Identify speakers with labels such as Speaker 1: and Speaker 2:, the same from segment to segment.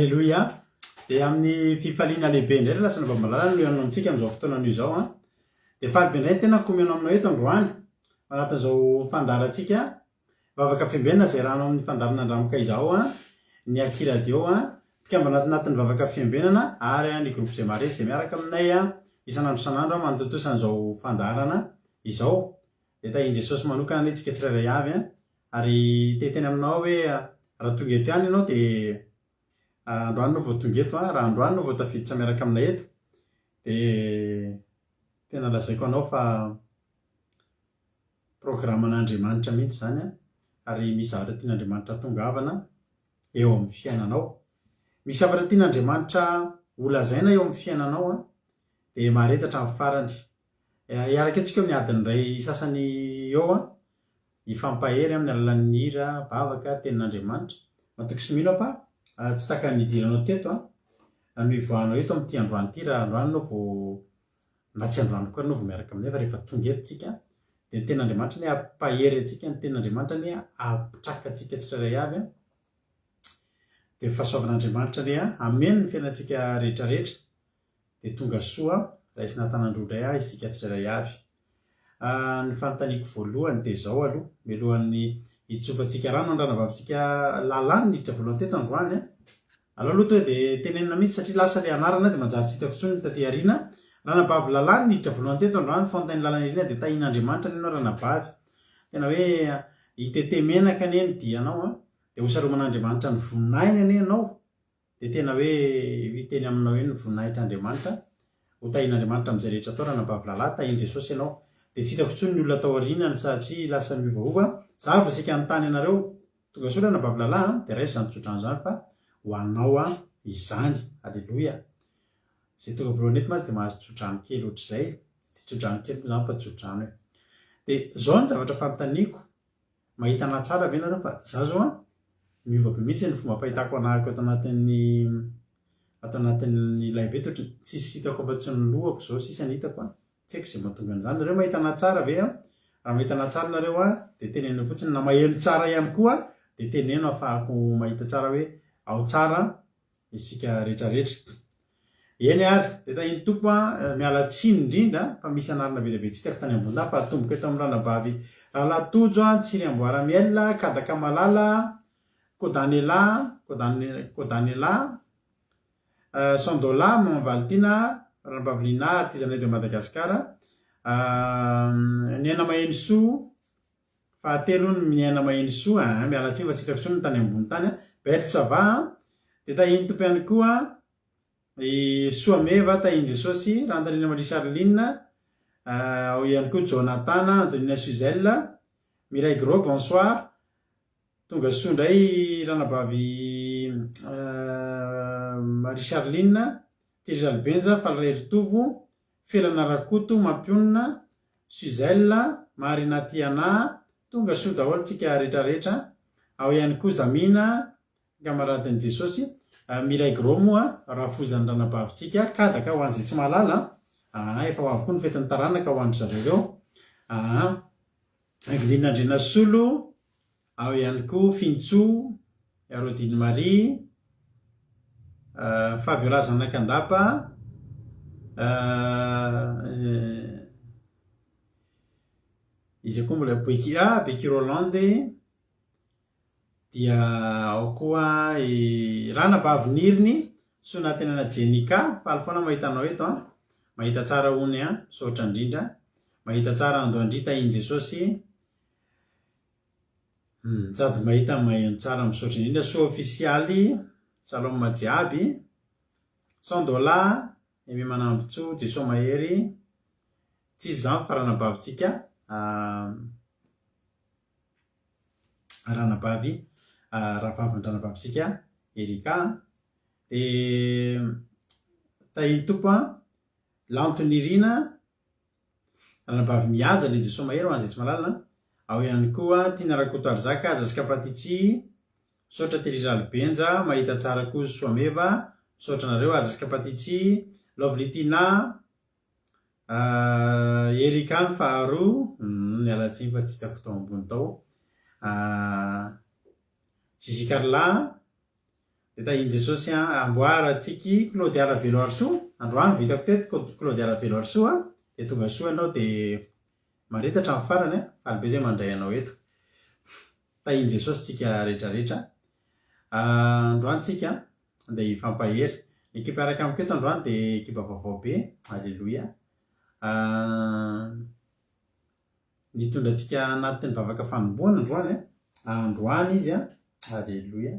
Speaker 1: Alleloia. Dia amin'ny fifaliana lehibe indray lasa ny vamalala no ianao amintsika amin'izao fotoana anio izao a. Dia falibe indray tena komenao aminao eto androany anatin'izao fandarantsika vavaka fiambenana izay rahanao amin'ny fandarana andramoka izao a, ny akiradio a, mpikambana anatin'ny vavaka fiambenana ary ny groupe izay mare izay miaraka aminay a isanandro isanandro manotontosan'izao fandarana izao. Dia tahian Jesosy manokana antsika tsirairay avy a, ary teteny aminao hoe raha tonga eto ihany ianao dia androany no vao tonga eto raha androany no vao tafiditra miaraka aminay eto dia tena lazaiko anao fa programan'Andriamanitra mihitsy izany a, ary misy zavatra tian'Andriamanitra tongavana eo amin'ny fiainanao. Misy zavatra tian'Andriamanitra holazaina eo amin'ny fiainanao a, dia maharetatra amin'ny farany. Iaraka antsika miadiny iray sasany eo a, ifampahery amin'ny alalan'ny hira vavaka tenin'Andriamanitra. Matoky sy mino fa tsy taka nidiranao teto a, no ivoahanao eto amin'ity androany ity raha androany no vao na tsy androany koa no vao miaraka aminay fa rehefa tonga eto tsika dia ny tenin'Andriamanitra ny ampahery antsika, ny tenin'Andriamanitra ny apitraka antsika tsirairay avy a, dia fahasoavan'Andriamanitra ny ameny ny fiainantsika rehetrarehetra dia tonga soa raha isy natanandrodray isika tsirairay avy. Ny fanontaniako voalohany dia izao aloha mialohan'ny hitsofantsika rano andranavavintsika lalàny niditra voalohany teto androany a. Aloha tonga dia tenenina mihitsy satria lasa ilay anarana dia manjary tsy hitako intsony taty aoriana. Ranabavy lalàny niditra voalohany teto androany fontain'ny lalàna irina dia tahian'Andriamanitra ny ianao ranabavy. Tena hoe hitete menaka anie ny dianao a, dia hosaroman'Andriamanitra ny voninahiny anie ianao. Dia tena hoe hiteny aminao eny ny voninahitran'Andriamanitra. Ho tahian'Andriamanitra amin'izay rehetra atao ranabavy lalahy, tahian Jesosy ianao. Dia tsy hitako intsony ny olona atao aorianany satria lasa miovaova. Za vao isika anontany anareo tonga soa ranabavy lalahy dia raiso izany tsodrano izany fa ho anao izany. Alleloia. Izay tonga voalohany eto mantsy dia mahazo tsodrano kely ohatr'izay. Tsy tsodrano kely moa izany fa tsodrano e. Dia izao ny zavatra fanontaniako, mahita anahy tsara ve ianareo fa za zao miova be mihitsy ny fomba fahitako anahako ato anatin'ny live eto ohatry tsisy hitako afa-tsy ny lohako izao sisa ny hitako a. Tsy haiko izay mahatonga an'izany. Nareo mahita anahy tsara ve a? Raha mahita anahy tsara nareo dia teneno fotsiny, na maheno tsara ihany koa dia teneno ahafahako mahita tsara hoe ao tsara isika rehetrarehetra. Eny ary dia tahiny tompo miala tsiny indrindra fa misy anarana be dia be tsy tiako tany ambony fa atomboka eto amin'ny ranabavy Rahalatojo, Tsiry Amboaramiel, Kadaka Malala, Kodanela, Sandola, Mama Valtina, Ranabavy Lina, Artisanat de Madagascar, Niana Mahensoa, fahatelo ny Niana Mahensoa, miala tsiny fa tsy hitako intsony ny tany ambony tany, Berthe Sava, dia tahiny tompo ihany koa Soameva, tahiny Jesosy, Randalina Marie Charline, ao ihany koa Jonathan, Antonina Suzelle, Mireille Gros, bonsoir. Tonga soa indray ranabavy Marie Charline, Thierry Albenja, Falery Tovo, Felana Rakoto, Mampionina, Suzelle, Marina Tiana, tonga soa daholo tsika rehetrarehetra. Ao ihany koa Zamina, kamaradin'i Jesosy, Mireille Gros moa rafozan'ny ranabavintsika, Kadaka ho an'izay tsy mahalala. Efa ho avy koa ny fetin'ny taranaka ho andro zareo ireo. Angilinandrena Solo, ao ihany koa Fintso, Rodine Marie, Fabio Razana Kandapa, izy koa mbola Becky Rolande, dia ao koa ranabavy Niriny, Sonatenana Jenika, faly foana mahita anao eto mahita tsara hony sotra indrindra, mahita tsara Andoandry tahiny Jesosy, sady mahita maheno tsara misaotra indrindra, so ofisialy Salom Majiaby, Sandola, Emy Manambotso, Jeso Mahery, tsisy izany fa ranabavintsika ranabavy rahavaviny ranabavintsika Erika. Dia tahiny tompo Lantonirina, ranabavy mihaja le Jeso Mahery ho an'izay tsy mahalala. Ao ihany koa Tina Rakoto Arzaka, Jasika Patitsy, misaotra Thierry Albenja, mahita tsara koa Soameva, misaotra nareo Jasika Patitsy, Lovely Tina, Erika ny faharoa, miala tsiny fa tsy hitako tao ambony tao, Gigi Carla, de tahiny Jesosy amboaratsika Claude Aravelo Arsoa androany vitako teto Claude Aravelo Arsoa de tonga soa ianao de maretatra amin'ny farany alibe zay mandray anao eto tahiny Jesosy tsika rehetrarehetra androany tsika de ifampahery ny ekipa araka amiko eto androany de ekipa vaovao be alleloia nitondratsika anatin'ny vavaka fanomboana androany izy alleloia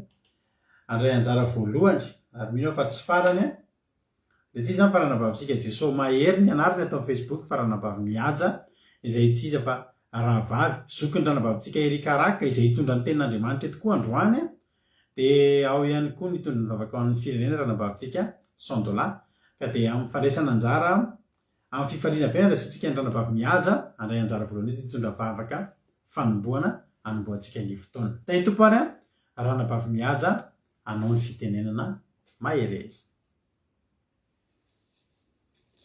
Speaker 1: andray anjara voalohany ary mino fa tsy farany de tsy zany faranabavitsika Jesosy mahery ny anarany atao amin'ny Facebook faranabavy mihaja izay tsy iza fa rahavavy zokiny ranabavitsika Erikaraka izay hitondra ny tenin'Andriamanitra eto koa androany de ao ihany koa nitondra ny vavaka ao amin'ny firenena ranabavitsika Sandola ka de amin'ny fandraisana anjara amin'ny fifaliana be andraisantsika ny ranabavy mihaja andray anjara voalohany hitondra vavaka fanomboana anomboantsika ny fotoana tay tompo ary ranabavy mihaja anao ny fitenenana mahery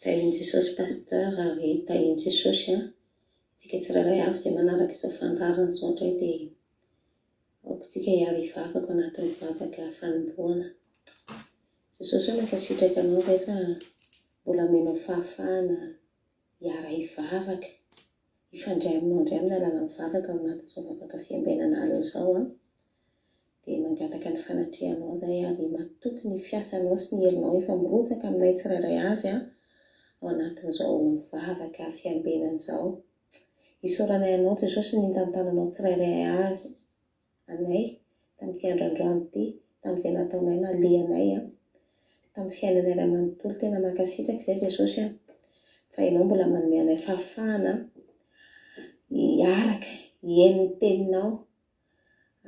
Speaker 2: tahiny Jesosy pasteur ary tahiny Jesosy tsika tsirairay avy izay manaraka izao fandarana zao indray dia aokotsika hiary hivavaka anatin'ny vavaka fanomboana. Jesosy mankasitraka anao rehefa mbola menao fahafahana hiara hivavaka hifandray aminao indray amin'ny alalan'ny vavaka anatin'izao vavaka fiambenana alina izao dia mangataka ny fanatrehanao zay ary matoky ny fiasanao sy ny herinao efa mirotsaka aminay tsirairay avy ao anatin'izao vavaka fiambenana izao. Isaoranay anao Jesosy ny tantananao tsirairay avy anay tamin'ity androandroany ity tamin'izay nataonay nalehanay tamin'ny fiainanay iray manontolo tena mankasitraka izay Jesosy fa ianao mbola manome anay fahafahana hiaraka hihaino ny teninao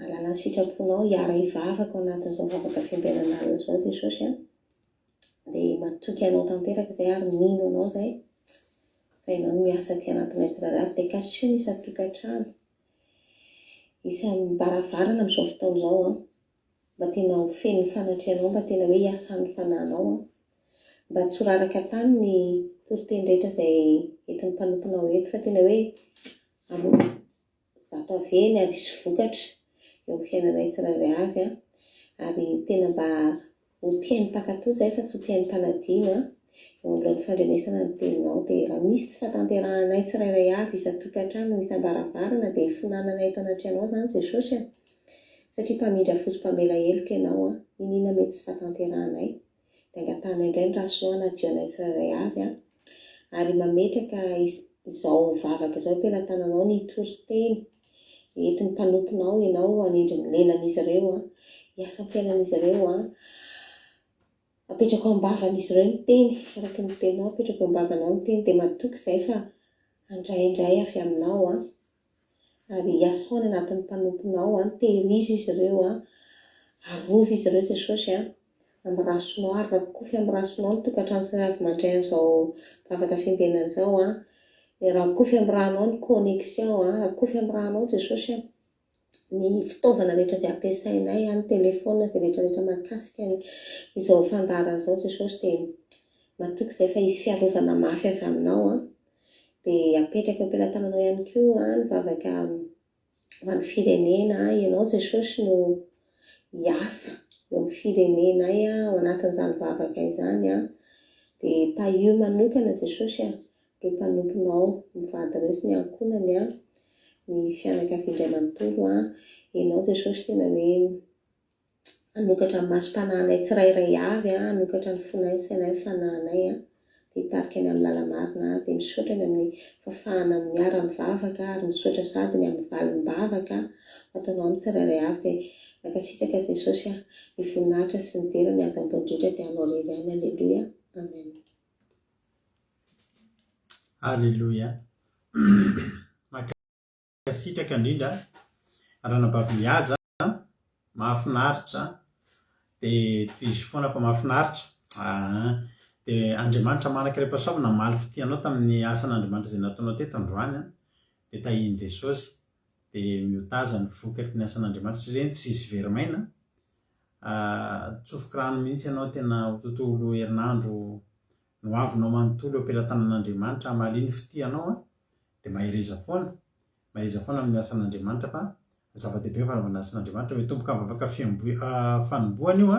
Speaker 2: alalan'ny sitraponao hiara hivavaka ao anatin'izao vavaka fiambenana alina izao Jesosy dia matoky anao tanteraka izay ary mino anao zay fa ianao no miasa ty anatinay tsirairay dia kasio ny isa-tokantrano isan'ny baravarana amin'izao fotoana izao mba tena ho feno ny fanatrehanao mba tena hoe hiasan'ny fanahinao mba tsy ho raraka tany ny toriteny rehetra izay entin'ny mpanomponao eto fa tena hoe zato aveny ary isy vokatra eo amin'ny fiainanay tsirairay avy ary tena mba ho tian'ny mpankatoy zay fa tsy ho tian'ny mpanadino eo amin'ilay fandrenesana ny teninao dia raha misy tsy fatanterahanay tsirairay avy isa-tokantrano ny isam-baravarana dia hifinananay eto anatrehanao zany Jesosy satria mpamindra fosy mpamela heloka ianao inona mety tsy fatanterahanay dia angatanay indray ny rasonao anadio anay tsirairay avy ary mametraka izao vavaka izao ampelantananao ny toriteny entin'ny mpanomponao ianao anindry ny lenan'izy ireo hiasa fiainan'izy ireo apetraka ao am-bavan'izy ireo ny teny araky ny teninao apetraka ao am-bavanao ny teny dia matoky izay fa andraindray avy aminao ary hiasaony anatin'ny mpanomponao tehirizy izy ireo arovy izy ireo Jesosy amin'ny rasonao ary rakofy amin'ny rasonao ny tokantrano sy avy mandray an'izao vavaka fiambenana izao rakofy amin'ny rahanao ny connexion rakofy amin'ny rahanao Jesosy ny fitaovana rehetra izay ampiasainay ny telefona izay rehetrarehetra mahakasika izao fandarana izao Jesosy dia matoky izay fa hisy fiarovana mafy avy aminao dia apetraka eo ampelantananao ihany koa ny vavaka ho an'ny firenena ianao Jesosy no hiasa eo amin'ny firenenay ao anatin'izany vavaka izany dia taio manokana Jesosy ireo mpanomponao mivady ireo sy ny ankonany ny fianakavian-dray manontolo ianao Jesosy tena hoe anokatra ny masom-panahinay tsirairay avy anokatra ny fonay sy sainay fanahinay dia hitarika any amin'ny lalamarina dia misaotra ny amin'ny fafahana amin'ny ara-mivavaka ary misaotra sady ny amin'ny valim-bavaka ataonao amin'ny tsirairay avy dia mankasitraka Jesosy ny voninahitra sy ny dera ny adam-bondritra dia anao lery any alleloia amen.
Speaker 1: Alleluia. Mankasitraka indrindra ranabavy mihaja mahafinaritra dia toy izy foana fa mahafinaritra dia Andriamanitra manankiray mpasambo namaly fitianao tamin'ny asan'Andriamanitra izay nataonao teto androany dia tahiny Jesosy dia miotaza ny vokatry ny asan'Andriamanitra ireny tsy izy verimaina tsofoka rano mihitsy ianao tena ho tontolo herinandro no avinao manontolo eo ampelantanan'Andriamanitra mahaliana fitianao dia mahireza foana amin'ny asan'Andriamanitra fa zava-dehibe fanavanasin'Andriamanitra hoe tomboka mivavaka fanomboana io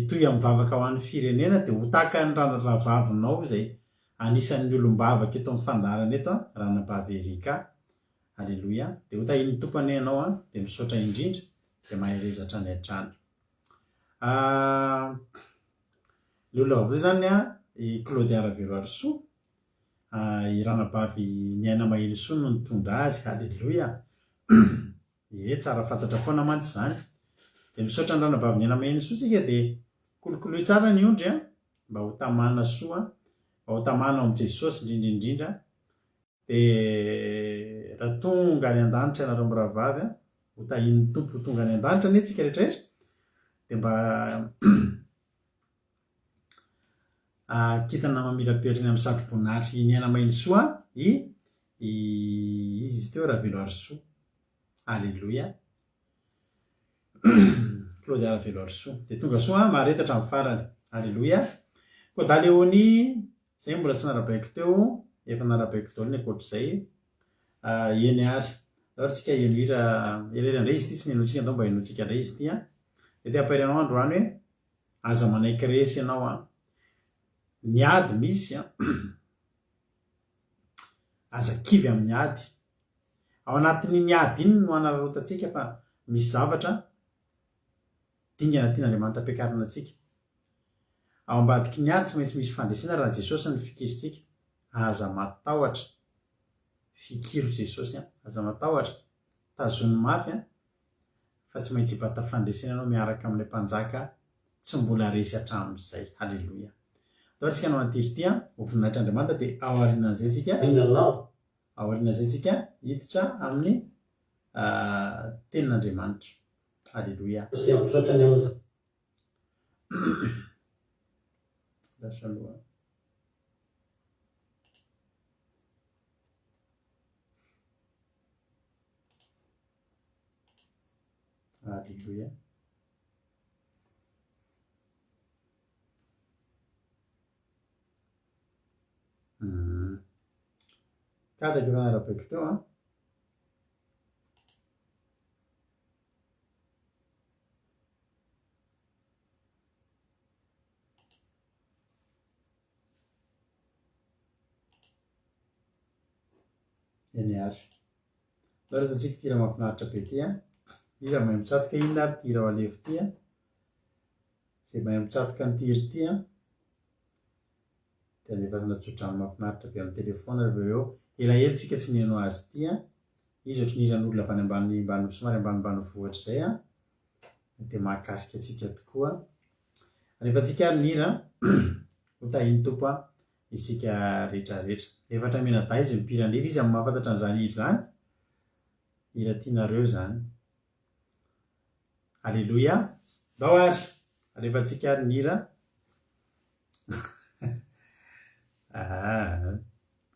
Speaker 1: itoy amin'ny vavaka ho an'ny firenena dia ho tahaka ny ranaravavinao izay anisan'ny olombavaka eto amin'ny fandarana eto ranabavy Erika. Aleloia. Dia ho tahin'ny tompony ianao dia misaotra indrindra dia mahay rezatra any an-trano. Ny olona vavy zany i Claude Aravelo Arsoa, i ranabavy ny aina maheno soa no nitondra azy. Aleloia. Tsara fantatra foana mantsy zany. Dia misaotra ny ranabavy ny aina maheno soa sika dia kolokoloy tsara ny ondry mba ho tamana soa, mba ho tamana ao amin'ny Jesosy indrindra. Dia raha tonga any an-danitra ianareo mirahavavy ho tahin'ny tompo tonga any an-danitra anie tsika rehetrarehetra dia mba kitana mamirapetrany amin'ny satroboninahitry ny aina maheno soa izy teo Ravelo Arsoa. Aleloia. Claude Aravelo Arsoa dia tonga soa maharetatra amin'ny farany. Aleloia. Koa Daleony zay mbola tsy narabaiko teo, efa narabaiko teo ny ankoatr'izay. Eny ary ohatsika ihira indray izy ty tsy nenotsika andao mba henotsika indray izy ty dia ampairanao androany hoe aza manaiky resy ianao ny ady misy aza kivy amin'ny ady. Ao anatin'ny ady iny no anararotantsika fa misy zavatra dingana tian'Andriamanitra ampiakarina antsika. Ao ambadiky ny ady tsy maintsy misy fandresena raha Jesosy ny fikirintsika. Aza matahotra fikiro Jesosy aza matahotra tazony mafy fa tsy maintsy hibata fandresena anao miaraka amin'ilay mpanjaka tsy mbola resy hatramin'izay. Aleloia. Taotsika no antiry ty ho voninahitran'Andriamanitra dia ao aorianan'izay tsika hiditra amin'ny tenin'Andriamanitra. Aleloia. Aleluia. Kada efa narabaiko teo eny ary. Loara tatsika tira mahafinaritra be ty iza mahay mitsatoka inona ary tira ao alevo ty zay mahay mitsatoka ny tiry ty dia alevazana tsodrano mahafinaritra be amin'ny telefona avy eo elaela tsika tsy neno azy ty izy ohatry nizan'olona avy any ambany somary ambanimbany vohatra zay dia mahakasika atsika tokoa. Alefantsika ary nira ho tahin'ny tompo isika rehetrarehetra. Efatra menada izy mipiran'ira izy amin'ny mahafantatra an'izany hira zany hira tianareo zany. Aleloia. Dao ary alefantsika ary nira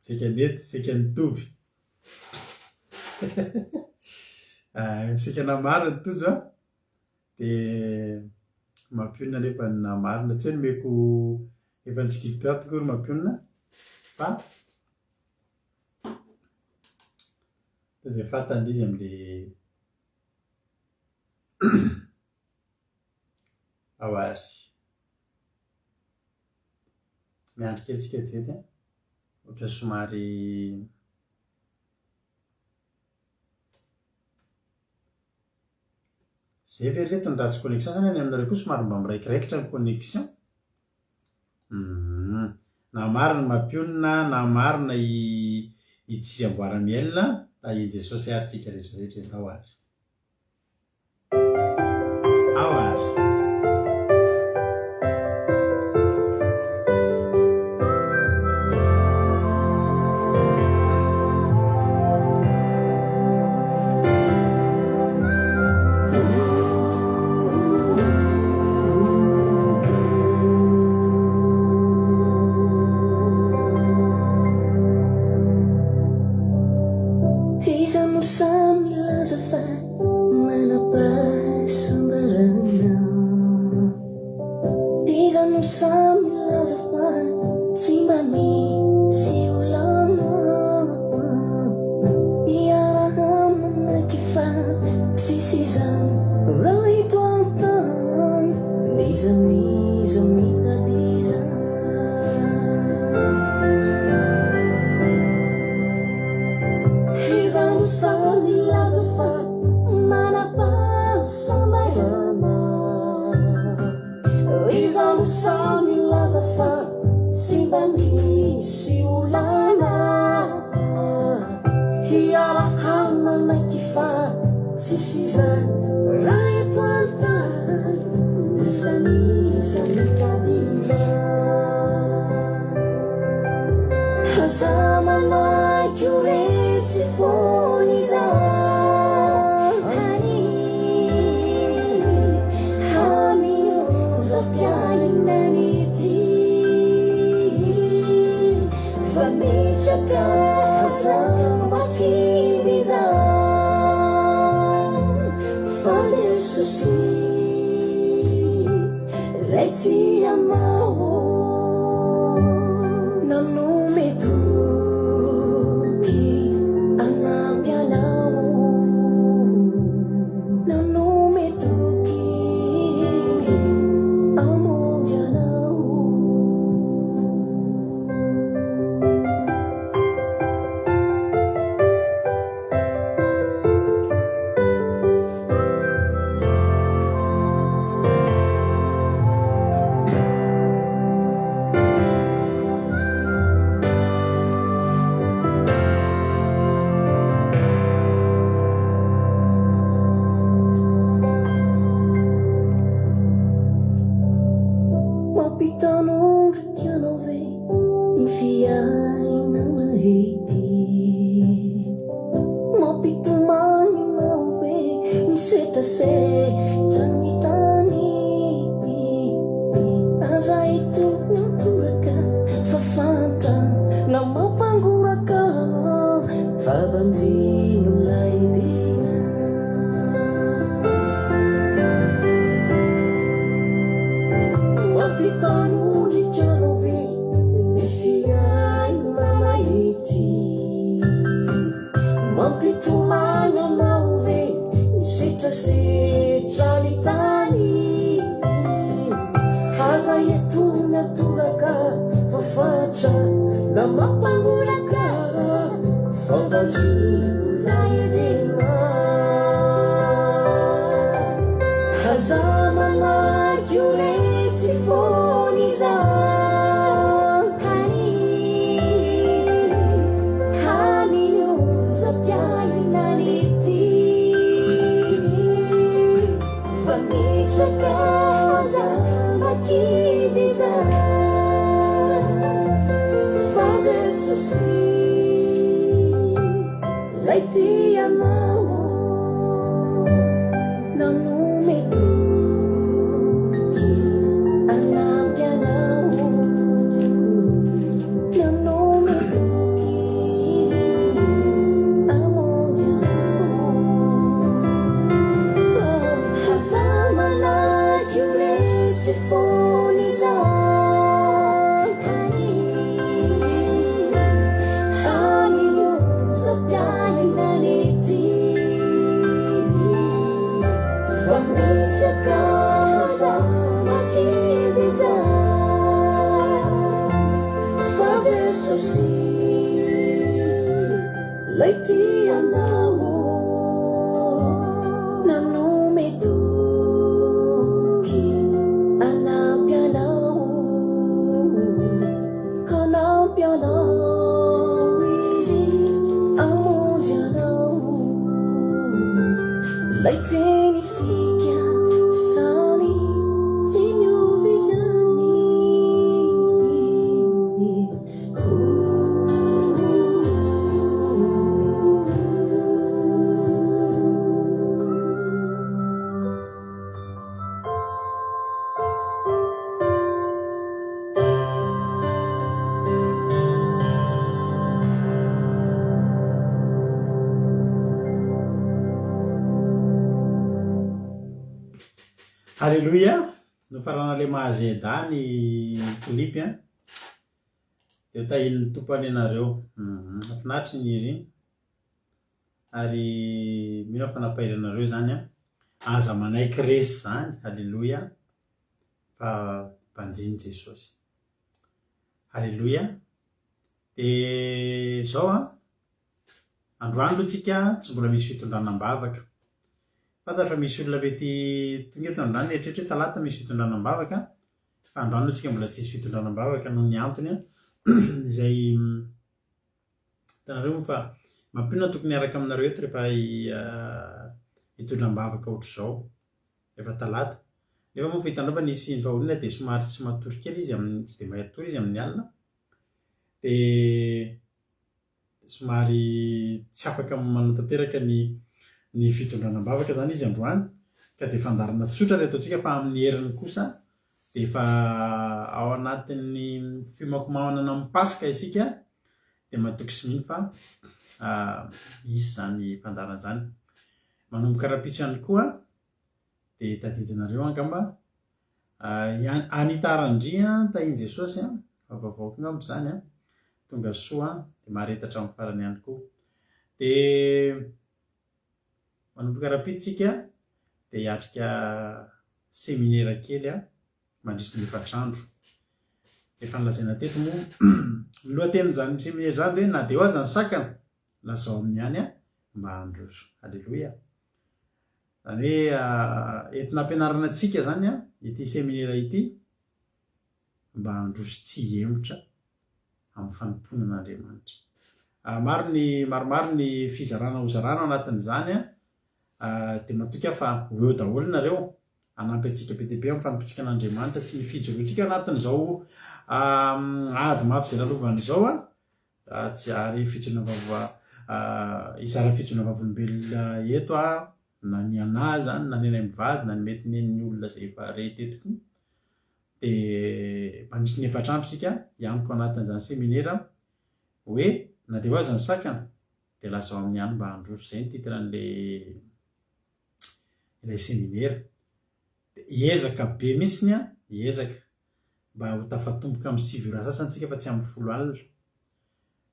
Speaker 1: sika nety sika nitovy sika namarina tojo dia mampionina nefa namarina tsy hoe nomeko efa nitsikivy teo tokoa ry mampionina fa dia fantany izy amin'ilay ao ary miandry kely tsika vetivety ohatra somary zay vereto ny ratsy connexion zany any aminareo koa somary mba miraikiraikitra ny connexion. Na marina mampionina na marina itsiry amboara-mielona i Jesosy ary tsika rehetrarehetra eto ao ary. Ao ary.
Speaker 3: Fiza mo sa milaza fa manapasa barana Sisizan raitoatan niza mitatiza izan sali lazafa manapasambarama izan sali lazafa simbani siulana hiarahama nakifa Sisizan raitoatan niza mitatiza hazamana kuresi foniza hani hamiyo zapiainaniti famijaka hazamakiviza Susi Leti amao Nanu metuki Anapianao Nanu metuki Amojanao Mapitanong rikianove Infiai namahiti Mapitumani mauve Nisetase tanitani Aza itu naturaka Fafanta na mapangguraka Fabanjino laidina Mapitano di chiarove Nifiai mamahiti Mapitumana mauve Nisitase tanitani Haza yetu naturaka Fafacha na mapangguraka Fabanjino laidina Hazamana kuresi foniza hani haminu zapiainaniti famijaka zamakiviza faze susi Leti amao Nanu metuki Anapianao Nanu metuki Amojanao Hazamana kuresi foniza hani hamiyo zapiainaniti famijaka zamakiviza faze susi Leti amao Nanu metuki Anapianao Anapianao Izi amojanao Leti ni fikia Sani Tinyo vizani
Speaker 1: Alléluia. No farana le mahazeda ny klipy a dia tahin'ny tompany ianareo. Mahafinaritra ny iry. ary mino fa napairanareo zany aza manaiky resy zany. Halleloia, fa mpanjiny Jesosy. Halleloia. De zao androany aloha tsika tsy mbola misy fitondranam-bavaka. Fantatra misy olona mety tonga eto androany eritreritra hoe talata misy fitondranam-bavaka, fa androany aloha tsika mbola tsisy fitondranam-bavaka noho ny antony izay hitanareo moa fa mampinona tokony hiaraka aminareo eto rehefa hitondram-bavaka ohatr' zao rehefa talata. Nefa moa fa hitanao fa nisy ny vahaolona dia somary tsy matory kely izy amin'ny tsy dia mahay atory izy amin'ny alina, dia somary tsy afaka manatanteraka ny fitondranam-bavaka zany izy androany, ka dia fandarana tsotra ilay ataontsika fa amin'ny heriny kosa dia efa ao anatin'ny fimakomanana amin'ny Pasika isika, dia matoky sy mino fa isy zany fandarana zany. Manomboka rapitso ihany koa dia tadidinareo angamba Anita Arandria tahiny Jesosy vaovao ngamba zany tonga soa dia maharetatra amin'ny farany ihany koa. Dia manomboka rapitsika dia hiatrika seminera kely mandritra ny 4 andro. Efa nilazaina teto moa ny lohateny zany seminera zany hoe na dia ho aza ny sakana lazao amin'ny any mba handroso. Halleloia. Zany hoe entina ampianarana antsika zany ity seminera ity mba handroso tsy hemotra amin'ny fanomponan'Andriamanitra. Maromaro ny fizarana hozarana anatin'izany dia matoky fa ho eo daholo nareo hanampy antsika be dia be amin'ny fanompotsika an'Andriamanitra sy ny fijoroantsika anatin'izao ady mafy izay lalovan'izao tsy ary izara fijona vavolombelona eto na ny anahy zany na ny anay mivady na ny mety ny olona izay efa rety eto koa. Dia mandritra ny 4 andro sika ianiko anatin'izany seminera hoe na dia ho aza ny sakana dia lazao amin'ny any mba handroso. Izay ny titran'ilay seminera. Hiezaka be mihitsiny hiezaka mba ho tafatomboka amin'ny 9 ora sasantsika fa tsy amin'ny 10 alina.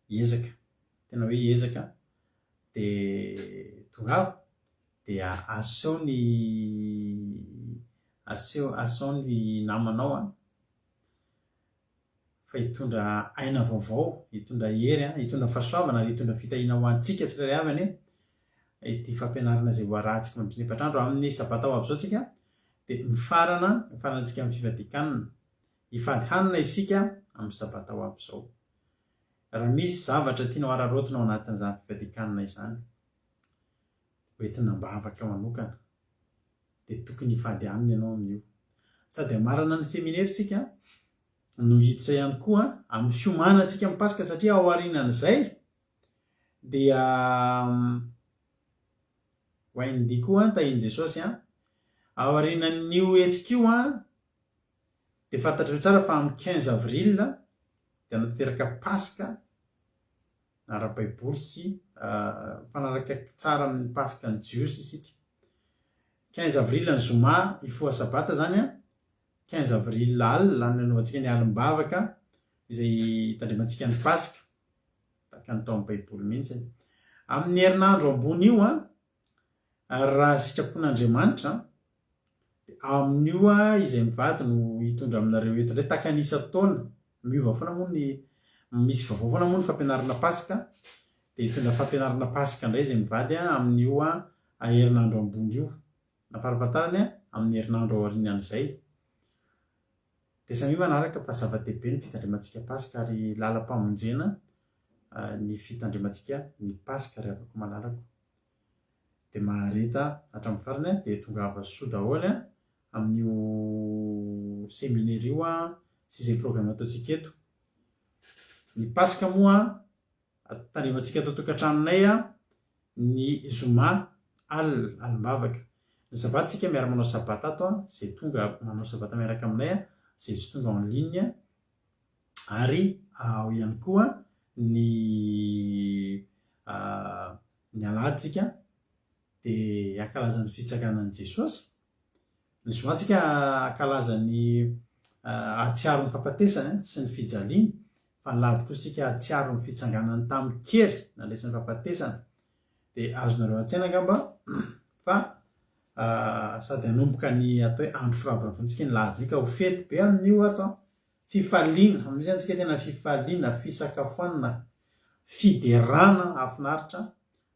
Speaker 1: Hiezaka, tena hoe hiezaka dia tongava dia aseho ny namanao fa hitondra aina vaovao, hitondra hery, hitondra fahasoavana ary hitondra fitahiana ho antsika tsirairay avany ity fampianarana izay voarahantsika mandritra ny 4 andro amin'ny sabata ho avy zao tsika. Dia mifaranantsika amin'ny fivadikanana, hifady hanina isika amin'ny sabata ho avy zao. Raha misy zavatra tianao ararotina ao anatin'izany fivadikanana izany hoentina mbavaka manokana dia tokony hifady hanina ianao amin'io. Sady amarana ny seminera tsika no hiditra ihany koa amin'ny fiomanantsika amin'ny Pasika, satria ao aorianan'izay dia ho hain'ny koa tahiny Jesosy ao aorianan'io hetsika io dia fantatrareo tsara fa amin'ny 15 avril dia anatanteraka Pasika ara-baiboly sy fanaraka tsara amin'ny Pasika ny jiosy isika. 15 avril ny zoma ifoha sabata zany 15 avril alina ny anaovantsika ny alim-bavaka izay hitandremantsika ny Pasika tahaka ny tao amin'ny baiboly mihitsy. Amin'ny herinandro ambony io raha sitrapon'Andriamanitra amin'io izay mivady no hitondra aminareo eto indray tahaka ny isa-taona. Miova foana moa misy vaovao foana moa ny fampianarana Pasika, dia hitondra fampianarana Pasika indray izay mivady amin'io herinandro ambony io, naparapatarany amin'ny herinandro aorianan'izay. Dia samy manaraka fa zava-dehibe ny fitandremantsika Pasika ary lalam-pamonjena ny fitandremantsika ny Pasika ry havako malalako. Dia mahareta hatramin'ny farany dia tonga hava-soa daholo amin'io seminera io sy izay programa ataontsika eto. Ny Pasika moa tandremantsika atao tokantranonay ny zoma alim-bavaka. Ny sabata tsika miara manao sabata ato izay tonga manao sabata miaraka aminay izay tsy tonga en ligne, ary ao ihany koa ny aladitsika dia ankalazan'ny fitsakanan'i Jesosy. Ny zoma tsika ankalazan'ny atsiaro ny fahafatesana sy ny fijaliana, fa ny lady kosa tsika atsiaro ny fitsanganany tamin'ny kery nandresy ny fahafatesana. dia azonareo an-tsaina angamba fa sady hanomboka ny atao hoe andro firavaka fontsika ny lahady io ka ho fety be amin'io atao fifaliana amin'izay antsika tena fifaliana fisakafoanana fiderana afinaritra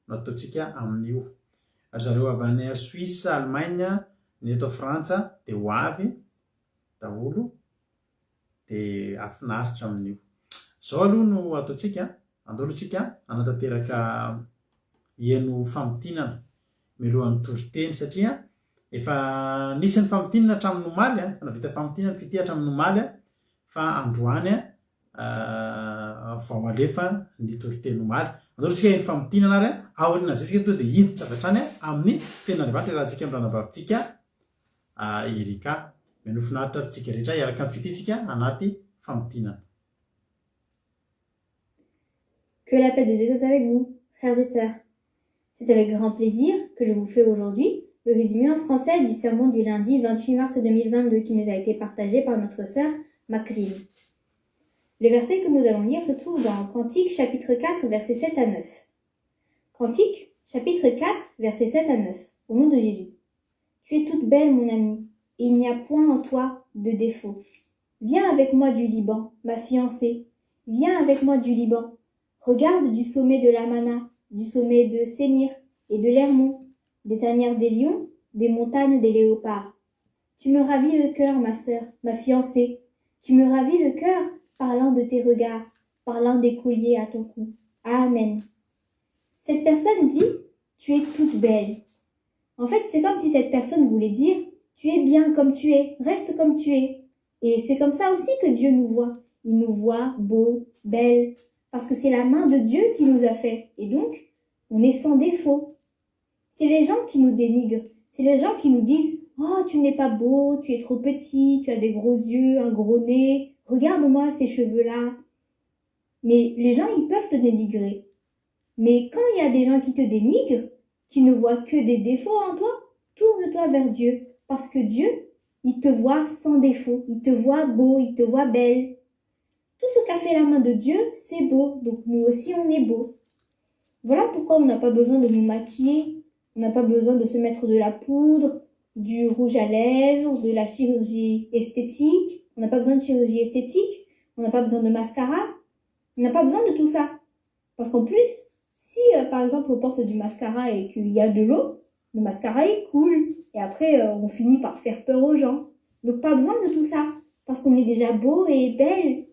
Speaker 1: no ataontsika amin'io zareo avy any Suisse Allemagne ny eto Frantsa dia ho avy daholo dia afinaritra amin'io zao aloha no ataontsika andolontsika anatanteraka hieno famotinana milohan'ny toriteny satria efa nisy ny famotinana hatramin'ny omaly fa navita famotinana fity hatramin'ny omaly fa androany vao alefa ny toriteny omaly andolontsika ny famotinana ary aoriana zay sika to dia hiditra avy hatrany amin'ny ten'Andriamanitra raha tsika miranabavitsika Erika menofinaritra tsika rehetra hiaraka amin'ny fititsika anaty famotinana.
Speaker 4: Que la paix de Dieu soit avec vous, frères et sœurs. C'est avec grand plaisir que je vous fais aujourd'hui le résumé en français du sermon du lundi 28 mars 2022 qui nous a été partagé par notre sœur Macline. Le verset que nous allons lire se trouve dans Cantique chapitre 4 versets 7 à 9. Cantique chapitre 4 versets 7 à 9. Au nom de Jésus. Tu es toute belle mon amie, et il n'y a point en toi de défaut. Viens avec moi du Liban, ma fiancée. Viens avec moi du Liban. Regarde du sommet de l'Amana, du sommet de Sénir et de l'Hermon, des tanières des lions, des montagnes des léopards. Tu me ravis le cœur, ma sœur, ma fiancée. Tu me ravis le cœur par l'un de tes regards, par l'un des colliers à ton cou. Amen. Cette personne dit, tu es toute belle. En fait, c'est comme si cette personne voulait dire, tu es bien comme tu es, reste comme tu es. Et c'est comme ça aussi que Dieu nous voit. Il nous voit beaux, belles, parce que c'est la main de Dieu qui nous a fait. Et donc, on est sans défaut. C'est les gens qui nous dénigrent. C'est les gens qui nous disent « Oh, tu n'es pas beau, tu es trop petit, tu as des gros yeux, un gros nez, regarde-moi ces cheveux-là. » Mais les gens, ils peuvent te dénigrer. Mais quand il y a des gens qui te dénigrent, qui ne voient que des défauts en toi, tourne-toi vers Dieu. Parce que Dieu, il te voit sans défaut. Il te voit beau, il te voit belle. Tout ce qu'a fait la main de Dieu, c'est beau. Donc nous aussi, on est beau. Voilà pourquoi on n'a pas besoin de nous maquiller. On n'a pas besoin de se mettre de la poudre, du rouge à lèvres, de la chirurgie esthétique. On n'a pas besoin de chirurgie esthétique. On n'a pas besoin de mascara. On n'a pas besoin de tout ça. Parce qu'en plus, si par exemple on porte du mascara et qu'il y a de l'eau, le mascara il coule. Et après, on finit par faire peur aux gens. Donc pas besoin de tout ça. Parce qu'on est déjà beau et belle.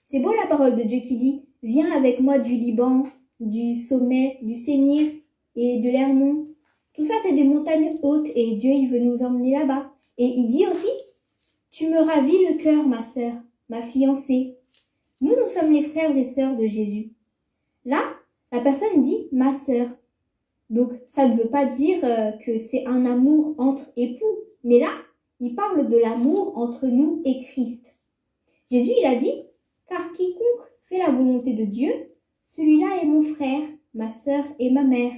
Speaker 4: C'est beau la parole de Dieu qui dit « Viens avec moi du Liban, du sommet, du Sénir et de l'Hermon. » Tout ça, c'est des montagnes hautes et Dieu, il veut nous emmener là-bas. Et il dit aussi « Tu me ravis le cœur, ma sœur, ma fiancée. » Nous sommes les frères et sœurs de Jésus. Là, la personne dit « ma sœur ». Donc, ça ne veut pas dire que c'est un amour entre époux. Mais là, il parle de l'amour entre nous et Christ. Jésus, il a dit « Car quiconque fait la volonté de Dieu, celui-là est mon frère, ma sœur et ma mère. »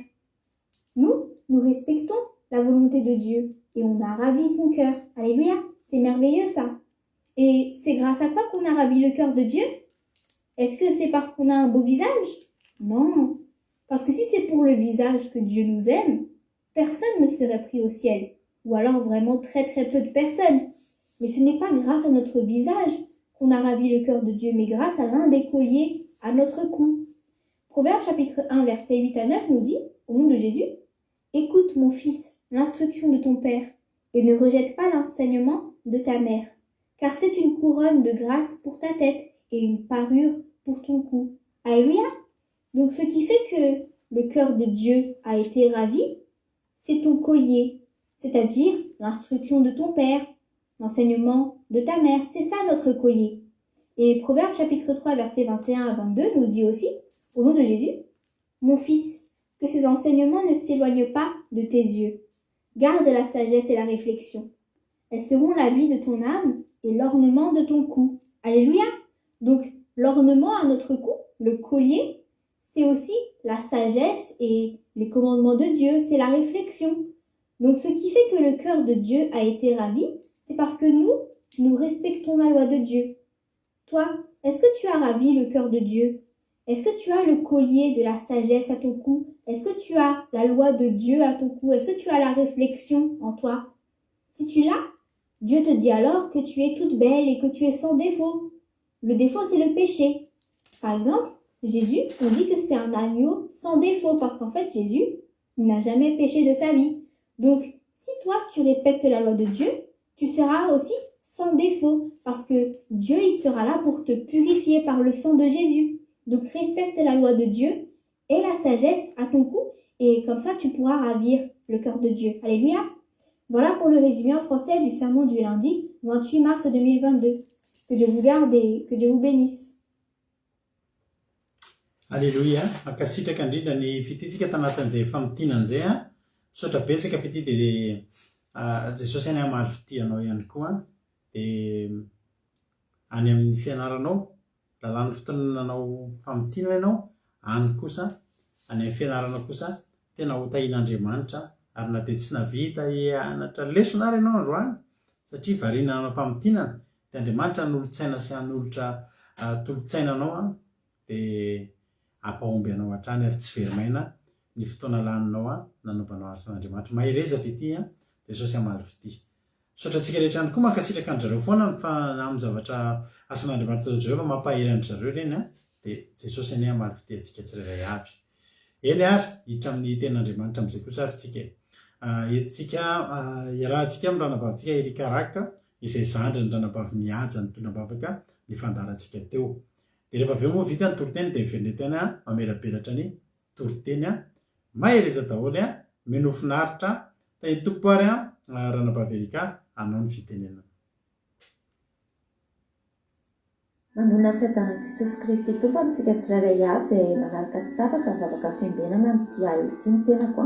Speaker 4: Nous respectons la volonté de Dieu et on a ravi son cœur. Alléluia, c'est merveilleux ça. Et c'est grâce à quoi qu'on a ravi le cœur de Dieu? Est-ce que c'est parce qu'on a un beau visage? Non, parce que si c'est pour le visage que Dieu nous aime, personne ne serait pris au ciel, ou alors vraiment très très peu de personnes. Mais ce n'est pas grâce à notre visage qu'on a ravi le cœur de Dieu, mais grâce à l'un des colliers à notre cou. Proverbe chapitre 1 versets 8 à 9 nous dit, au nom de Jésus, « Écoute mon fils, l'instruction de ton père, et ne rejette pas l'enseignement de ta mère, car c'est une couronne de grâce pour ta tête et une parure pour ton cou. » Alléluia. Donc ce qui fait que le cœur de Dieu a été ravi, c'est ton collier, c'est-à-dire l'instruction de ton père, l'enseignement de ta mère, c'est ça notre collier. Et Proverbe chapitre 3 versets 21 à 22 nous dit aussi, au nom de Jésus, « Mon fils, que ces enseignements ne s'éloignent pas de tes yeux. Garde la sagesse et la réflexion. Elles seront la vie de ton âme et l'ornement de ton cou. » Alléluia. Donc, l'ornement à notre cou, le collier, c'est aussi la sagesse et les commandements de Dieu, c'est la réflexion. Donc, ce qui fait que le cœur de Dieu a été ravi, c'est parce que nous respectons la loi de Dieu. Toi, est-ce que tu as ravi le cœur de Dieu? Est-ce que tu as le collier de la sagesse à ton cou? Est-ce que tu as la loi de Dieu à ton cou? Est-ce que tu as la réflexion en toi? Si tu l'as, Dieu te dit alors que tu es toute belle et que tu es sans défaut. Le défaut, c'est le péché. Par exemple, Jésus, on dit que c'est un agneau sans défaut parce qu'en fait, Jésus, il n'a jamais péché de sa vie. Donc, si toi, tu respectes la loi de Dieu, tu seras aussi sans défaut parce que Dieu, il sera là pour te purifier par le sang de Jésus. Donc, respecte la loi de Dieu et la sagesse à ton cou et comme ça, tu pourras ravir le cœur de Dieu. Alléluia. Voilà pour le résumé en français du sermon du lundi 28 mars 2022. Que Dieu vous garde et que Dieu vous bénisse.
Speaker 1: Alléluia. Akasitraka indrindra ny fititsika tanatin'izay famotinana izay a. Misaotra betsaka fity dia Jesosy any hamaly fity anao ihany koa dia any amin'ny fianaranao lalàna fotoananao famotina ianao any kosa any amin'ny fianaranao kosa tena hotahian'Andriamanitra ary na dia tsy navita hianatra lesonary ianao androany satria variana anao famotinana dia Andriamanitra nolotsaina sy hanolotra tolotsainanao dia ampahomby anao hatrany ary tsy verimaina ny fotoana laninao nanaovanao asan'Andriamanitra. Mahireza fety Jesosy hamaly fety. Misaotra antsika rehetra ihany koa mankasitraka an'zareo foana amin'ny zavatra asan'Andriamanitra taon'ny zareo mampahery an'zareo ireny dia Jesosy any hamaly fety antsika tsirairay avy. Eny ary hiditra amin'ny ten'Andriamanitra amin'izay kosa ary tsika entsika iarahantsika amin'ny ranabavitsika Erikaraka izay zandry ny ranabavy mihaja ny tonabavaka ny fandarantsika teo. Dia rehefa avy eo moa vita ny toriteny dia miverenetany mamelabelatra ny toriteny mahereza daholo mino finaritra tay tompo ary ranabavy Erika anao ny fitenenana.
Speaker 5: Manona ny fiadanan'i Jesosy Kristy tompo amintsika tsirairay avy izay manaraka tsy tapaka vavaka fiambenana amin'ity alina ity ny tenako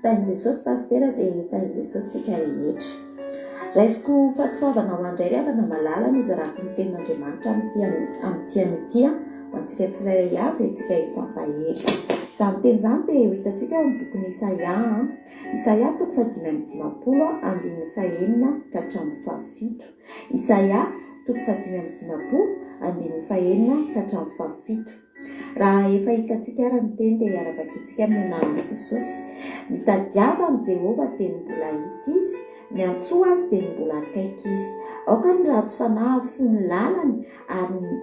Speaker 5: tain'i Jesosy pastera dia tain'i Jesosy tsika rehetra. Raisiko fahasoavana ho andray havana malala ny zaraky ny tenin'Andriamanitra amin'ity an'ity ho antsika tsirairay avy antsika hifampahery. Izany teny izany dia ho hitantsika eo amin'ny bokin'i Isaia toko 5:50 andininy 4 ka hatramin'ny 7. Isaia toko 5:50 andininy 4 ka hatramin'ny 7. Raha efa hitantsika ary ny teny dia aravakintsika amin'ny anaran'i Jesosy. Mitadiava amin'ny Jehovah dia ny mbola hita izy, miantsoa azy dia ny mbola akaiky izy. Aoka ny ratsy fanahy afony lalany ary ny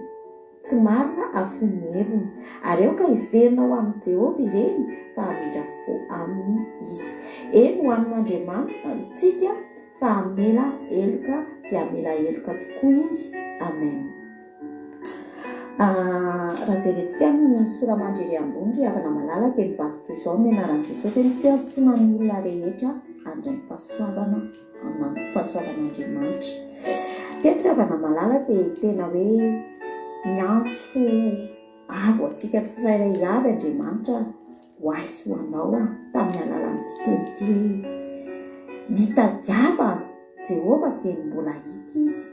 Speaker 5: tsy marina afony heviny. Ary aoka hiverinao amin'ny Jehovah ireny fa hamindra fo aminy izy. Eny ho amin'Andriamanitra tsika fa hamela eloka dia hamela eloka tokoa izy. Amen. Raha jerentsika ny soramandry ambony ry havana malala dia mivaky toy izao ny anaran'i Jesosy ny fiantsonan'ny olona rehetra handray ny fahasoavan'Andriamanitra. Teto ry havana malala dia tena hoe miantso avo antsika tsirairay avy Andriamanitra ho aisy ho anao tamin'ny alalan'ity teny ity hoe mitadiava Jehovah dia ny mbola hita izy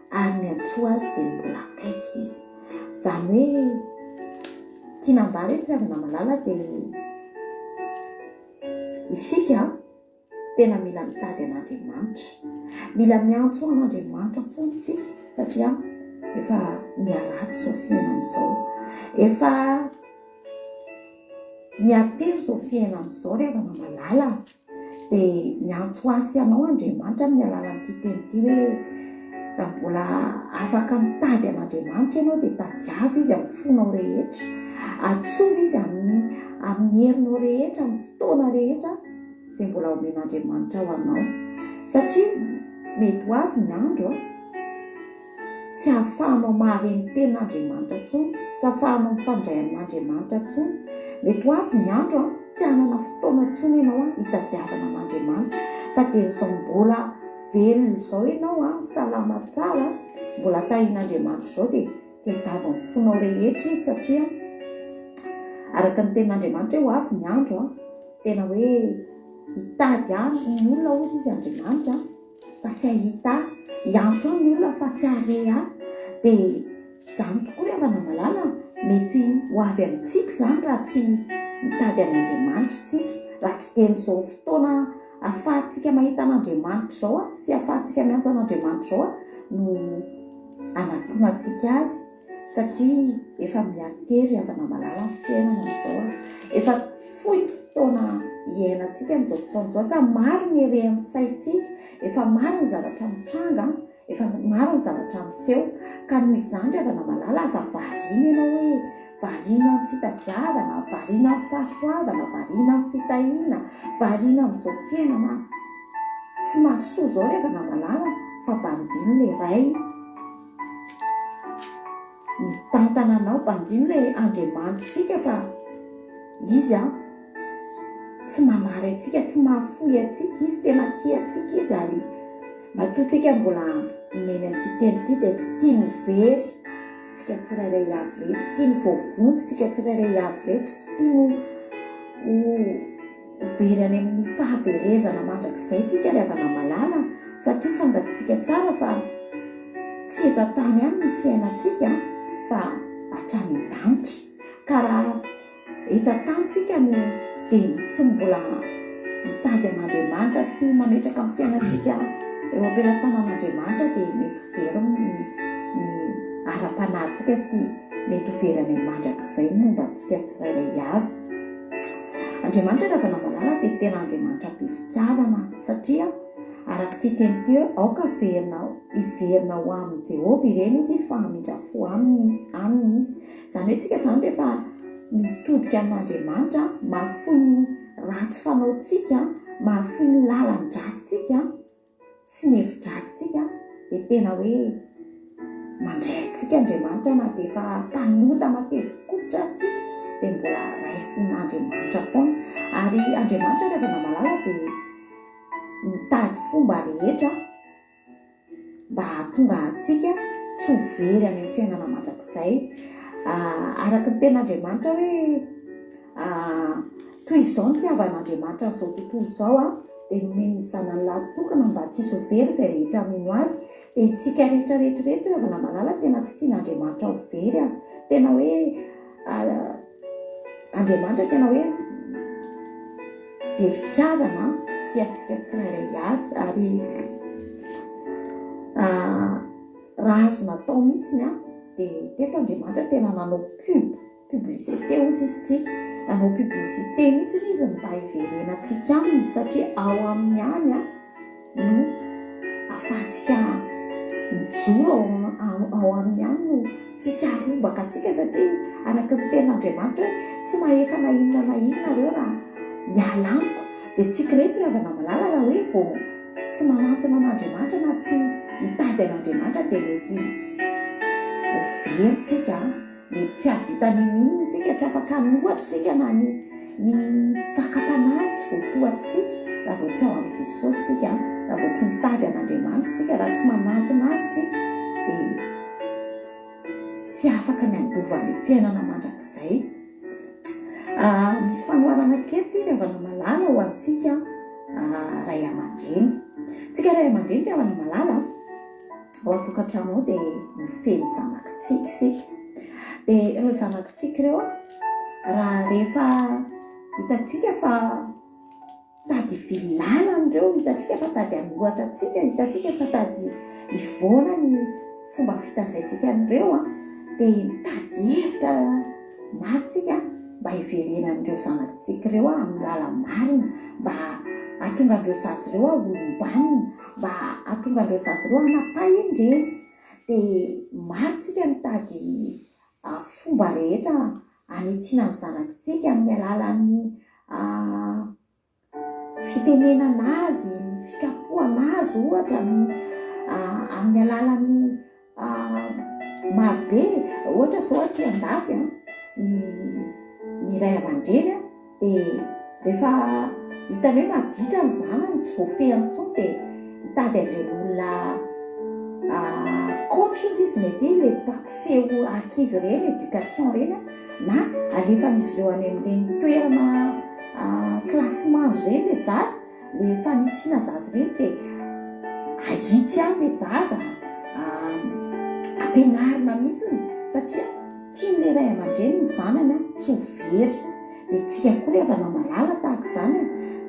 Speaker 5: ary miantsoa azy dia ny mbola akaiky izy. Izany hoe tianambary eto ry havana malala dia isika tena mila mitady an'Andriamanitra, mila miantso an'Andriamanitra fontsika satria efa miaratsy izao fiainana izao, efa miatery izao fiainana izao ry havana malala dia miantso azy ianao Andriamanitra amin'ny alalan'ity teny ity hoe raha mbola afaka mitady an'Andriamanitra ianao dia tadiava izy amin'ny fonao rehetra, atsova izy amin'ny herinao rehetra, amin'ny fotoana rehetra izay mbola omen'Andriamanitra ho anao satria mety ho avy ny andro tsy hahafahanao mahareny tenin'Andriamanitra intsony, tsy hahafahanao mifandray amin'Andriamanitra intsony. Mety ho avy ny andro tsy hanana fotoana intsony ianao hitadiavana an'Andriamanitra fa dia izao mbola velona izao ianao salama tsara mbola tahin'Andriamanitra izao dia tadiava ny fonao rehetra izy satria araka ny tenin'Andriamanitra ho avy ny andro tena hoe hitady ny olona ozy izy Andriamanitra fa tsy hahita, hiantso ny olona fa tsy hare dia izany tokoa ry havana malala mety ho avy amintsika izany raha tsy mitady an'Andriamanitra isika, raha tsy teny izao fotoana ahafahantsika mahita an'Andriamanitra izao sy ahafahantsika miantso an'Andriamanitra izao no anatoana antsika azy satria efa miatery avana malala ny fiainana amin'izao efa fohy fotoana iainantsika amin'izao fotoana izao efa maro ny eren'ny saintsika efa maro ny zavatra mitranga efa maro ny zavatra miseho ka nohizany ravana malala aza variana ianao hoe variana amin'ny fitadiavana variana amin'ny fahasoavana variana amin'ny fitahiana variana amin'izao fiainana tsy mahasoa zao ravana malala fa bandino le ray ny tantananao bandino le andriamanitsika fa izy tsy manary atsika tsy mahafoy atsika izy tena tia atsika izy ary matoatsika mbola meny an'ity teny ity dia tsy tia ny very tsika tsirairay avy rehetra tia ny voavontsy tsika tsirairay avy rehetra tsy tia ho very any amin'ny fahaverezana mandrakizay tsika ravana malala satria fandatsika tsara fa tsy eto tany any ny fiainantsika fa hatrany an-danitra ka raha eto tantsika no dia tsy mbola mitady an'Andriamanitra sy mametraka amin'ny fiainantsika eo am-pelatanan'Andriamanitra dia mety very ny ara-panahintsika sy mety ho very any mandrakizay momba antsika tsirairay avy. Andriamanitra ravana malala dia tena Andriamanitra be fitiavana satria araka ty teny ty aoka iverinao ho amin'ny Jehovah ireny izy fa hamindra fo aminy izy zany hoe tsika zany rehefa mitodika amin'Andriamanitra mahafoy ny ratsy fanaotsika mahafoy ny lalan-dratsitsika sy ny hevi-dratsitsika dia tena hoe mandray atsika Andriamanitra na dia efa mpanota matevikotra atsika dia mbola raisin'Andriamanitra foana ary Andriamanitra ravana malala dia mitady fomba rehetra mba hahatonga atsika tsy ho very any amin'ny fiainana mandrakizay araka ny ten'Andriamanitra hoe toy izao ny tiavan'Andriamanitra n'izao tontolo izao dia nomeny ny zanany lahy-tokana mba tsy hisy ho very izay rehetra mino azy dia itsika rehetrarehetrarehetra ravana malala tena tsy tian'Andriamanitra ho very tena hoe Andriamanitra tena hoe be fitiavana tiatsika tsirairay avy ary raha azo natao mihitsiny dia teto Andriamanitra tena nanao publicité ozy izy tsika nanao publicité mihitsiny izy mba hiverenantsika aminy satria ao amin'ny any no ahafahantsika mijoro ao amin'ny any no tsisy arombaka atsika satria araka ny ten'Andriamanitra hoe tsy mahefa na inona reo raha miala amiko dia tsika rehetra ravana malala raha hoe vao tsy manatona an'Andriamanitra na tsy mitady an'Andriamanitra dia mety ho very tsika mety tsy havita nin'inona tsika tsy afaka nohatra tsika na ny fakapanahy tsy voatohatra tsika raha vao tsy ao amin'ny Jesosy tsika raha vao tsy mitady an'Andriamanitra tsika raha tsy manatona azy tsika dia tsy afaka ny andovan'ny fiainana mandrakizay. Misy fanoharana kely ty ravana malala ho antsika ray aman-dreny tsika ray aman-dreny ravana malala ao an-tokantrano ao dia mifeny zanakitsika isika dia ireo zanakitsika ireo raha rehefa hitatsika fa tady vilalan'ireo hitatsika fa tady anohatra atsika hitatsika fa tady ivoana ny fomba fitazaintsika an'ireo dia mitady hevitra maro tsika mba hiverenan'ireo zanakitsika ireo amin'ny lala marina mba hahatonga an'ireo zazy ireo olombanina mba hahatonga an'ireo zazy ireo hanapahindreny dia maro tsika mitady fomba rehetra anitsiana ny zanakitsika amin'ny alalan'ny fitenenana azy ny fikapohana azy ohatra amin'ny alalan'ny marobe ohatra zao aty andafy ny ray aman-dreny dia rehefa hitany hoe maditra ny zanany tsy voafehany intsony dia mitady an'ireny olona coach izy mety le mpampifeho ankizy ireny éducation ireny na alefan'izy ireo any amin'ireny toerana klassemandry ireny le zaza le fanitsiana zaza ireny dia ahitsy any le zaza ampianarina mihitsiny satria tian'le ray aman-dreny ny zanany tsy ho very dia tsika koa ravana malala tahaka izany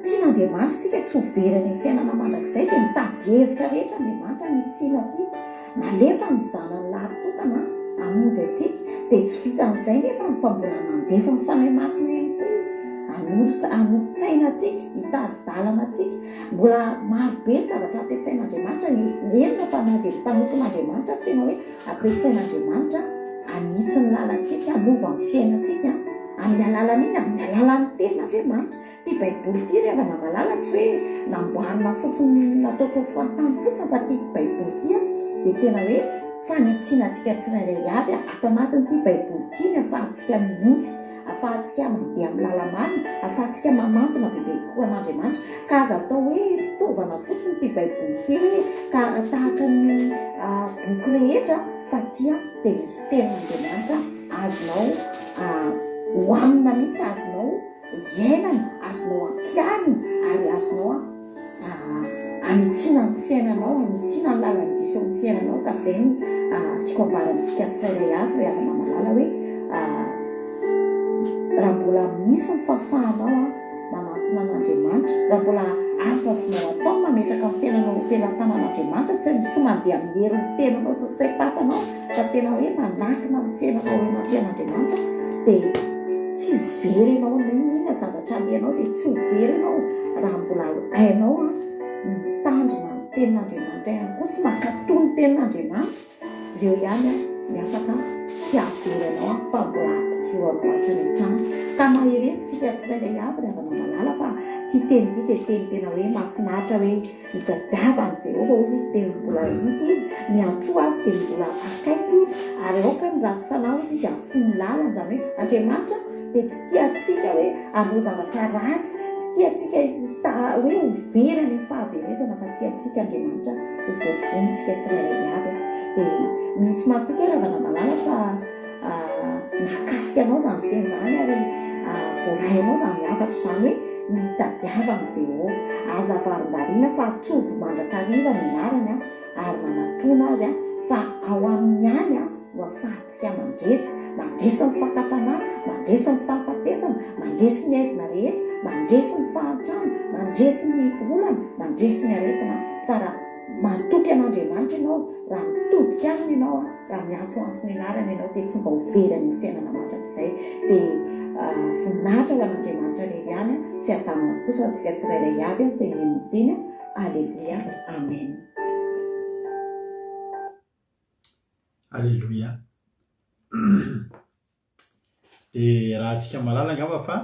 Speaker 5: tian'Andriamanitra tsika tsy ho very any fiainana mandrakizay dia mitady hevitra rehetra Andriamanitra mitsina tia nalefa ny zanany lahy-tokana hamonjy atsika dia tsy vitan'izay nefa fa mbola mandefa ny fanahy masina ihany koa izy anotsaina atsika hitady-dalana atsika mbola marobe ny zavatra ampiasain'Andriamanitra enina fa na dia mpanompon'Andriamanitra tena hoe ampiasain'Andriamanitra anitsy ny lalantsika hanova ny fiainantsika amin'ny alalan'iny amin'ny alalan'ny tenin'Andriamanitra ty baiboly ty ry avana malala tsy hoe namboarina fotsiny nataoko fahatany fotsiny fa ty baiboly ty dia tena hoe fanitsianantsika tsirairay avy ato anatin'ity baiboly ty ny ahafahantsika mihitsy ahafahantsika mandeha amin'ny lalamarina ahafahantsika mamantona bebe koa an'Andriamanitra ka aza atao hoe fitaovana fotsiny ty baiboly ty hoe ka tahaka ny boky rehetra fa tia dia misy tenin'Andriamanitra azonao hoanina mihitsy azonao iainana azonao ampiarina ary azonao anitsiana ny fiainanao anitsiana ny lalan-diso amin'ny fiainanao ka zay ny tiako ambarantsika tsirairay avy ry havana malala hoe raha mbola misy ny fahafahanao manantona an'Andriamanitra raha mbola afafnao atao mametraka ny fiainanao ampelantanan'Andriamanitra tsy mandeha amin'ny herin'ny tenanao sy saipatanao fa tena hoe manakina ny fiainanao anaty an'Andriamanitra dia tsy very ianao inona zavatra alehanao dia tsy ho very ianao raha mbola hainao mitandrina ny tenin'Andriamanitra ihany koa sy mankatoy ny tenin'Andriamanitra ireo ihany ny afaka tiavery ianao fa mbola ampijoro anao hatrany ka maheresitsika tsirairay avy ry havana malala fa ty teny ty dia teny tena hoe mahafinaritra hoe hitadiavany Jehova ozy izy dia mbola hita izy miantsoa azy dia mbola akaiky izy ary aoka ny ratsy fanahy ozy izy afony lalana zany hoe Andriamanitra dia tsy tiatsika hoe hanao zavatra ratsy tsy tiatsika hoe ho very any fahaverezana fa tiatsika Andriamanitra ho voavonitsika tsirairay avy dia misy matoky havana malala fa nakasika anao zany teny zany ary voaray anao zany afatra zany hoe mitadiavany Jehova aza varim-bariana fa atsovy mandrakariva ny anarany ary manatona azy fa ao amin'ny any no ahafahantsika mandresy ny fakapanahy mandresy ny fahafatesana mandresy ny aizina rehetra mandresy ny fahantrano mandresy ny olana mandresy ny aretina fa raha matoky an'Andriamanitra ianao raha mitodika aminy ianao raha miantsoantso ny anarany ianao dia tsy mba ho very amin'ny fiainana mandrakizay dia voninahitra ho an'Andriamanitra rery ihany tsy atanana kosa antsika tsirairay avy izay nemoteny aleluia amen.
Speaker 1: Aleluia. Dia raha antsika malala angamba fa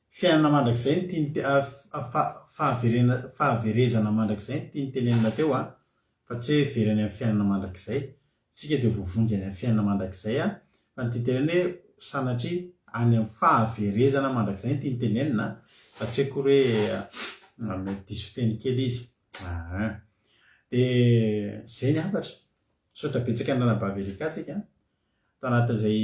Speaker 1: fiainana mandrakizay ny tiany fahaverezana mandrakizay ny tiany tenenina teo fa tsy hoe verany amin'ny fiainana mandrakizay tsika dia voavonjy any amin'ny fiainana mandrakizay fa ny tiany tenenina hoe sanatria any amin'ny fahaverezana mandrakizay ny tiany tenenina fa tsy hoe hoe diso teny kely izy dia zay ny afatra sotra betsaka ny ranabavy erika tsika tanatin'izay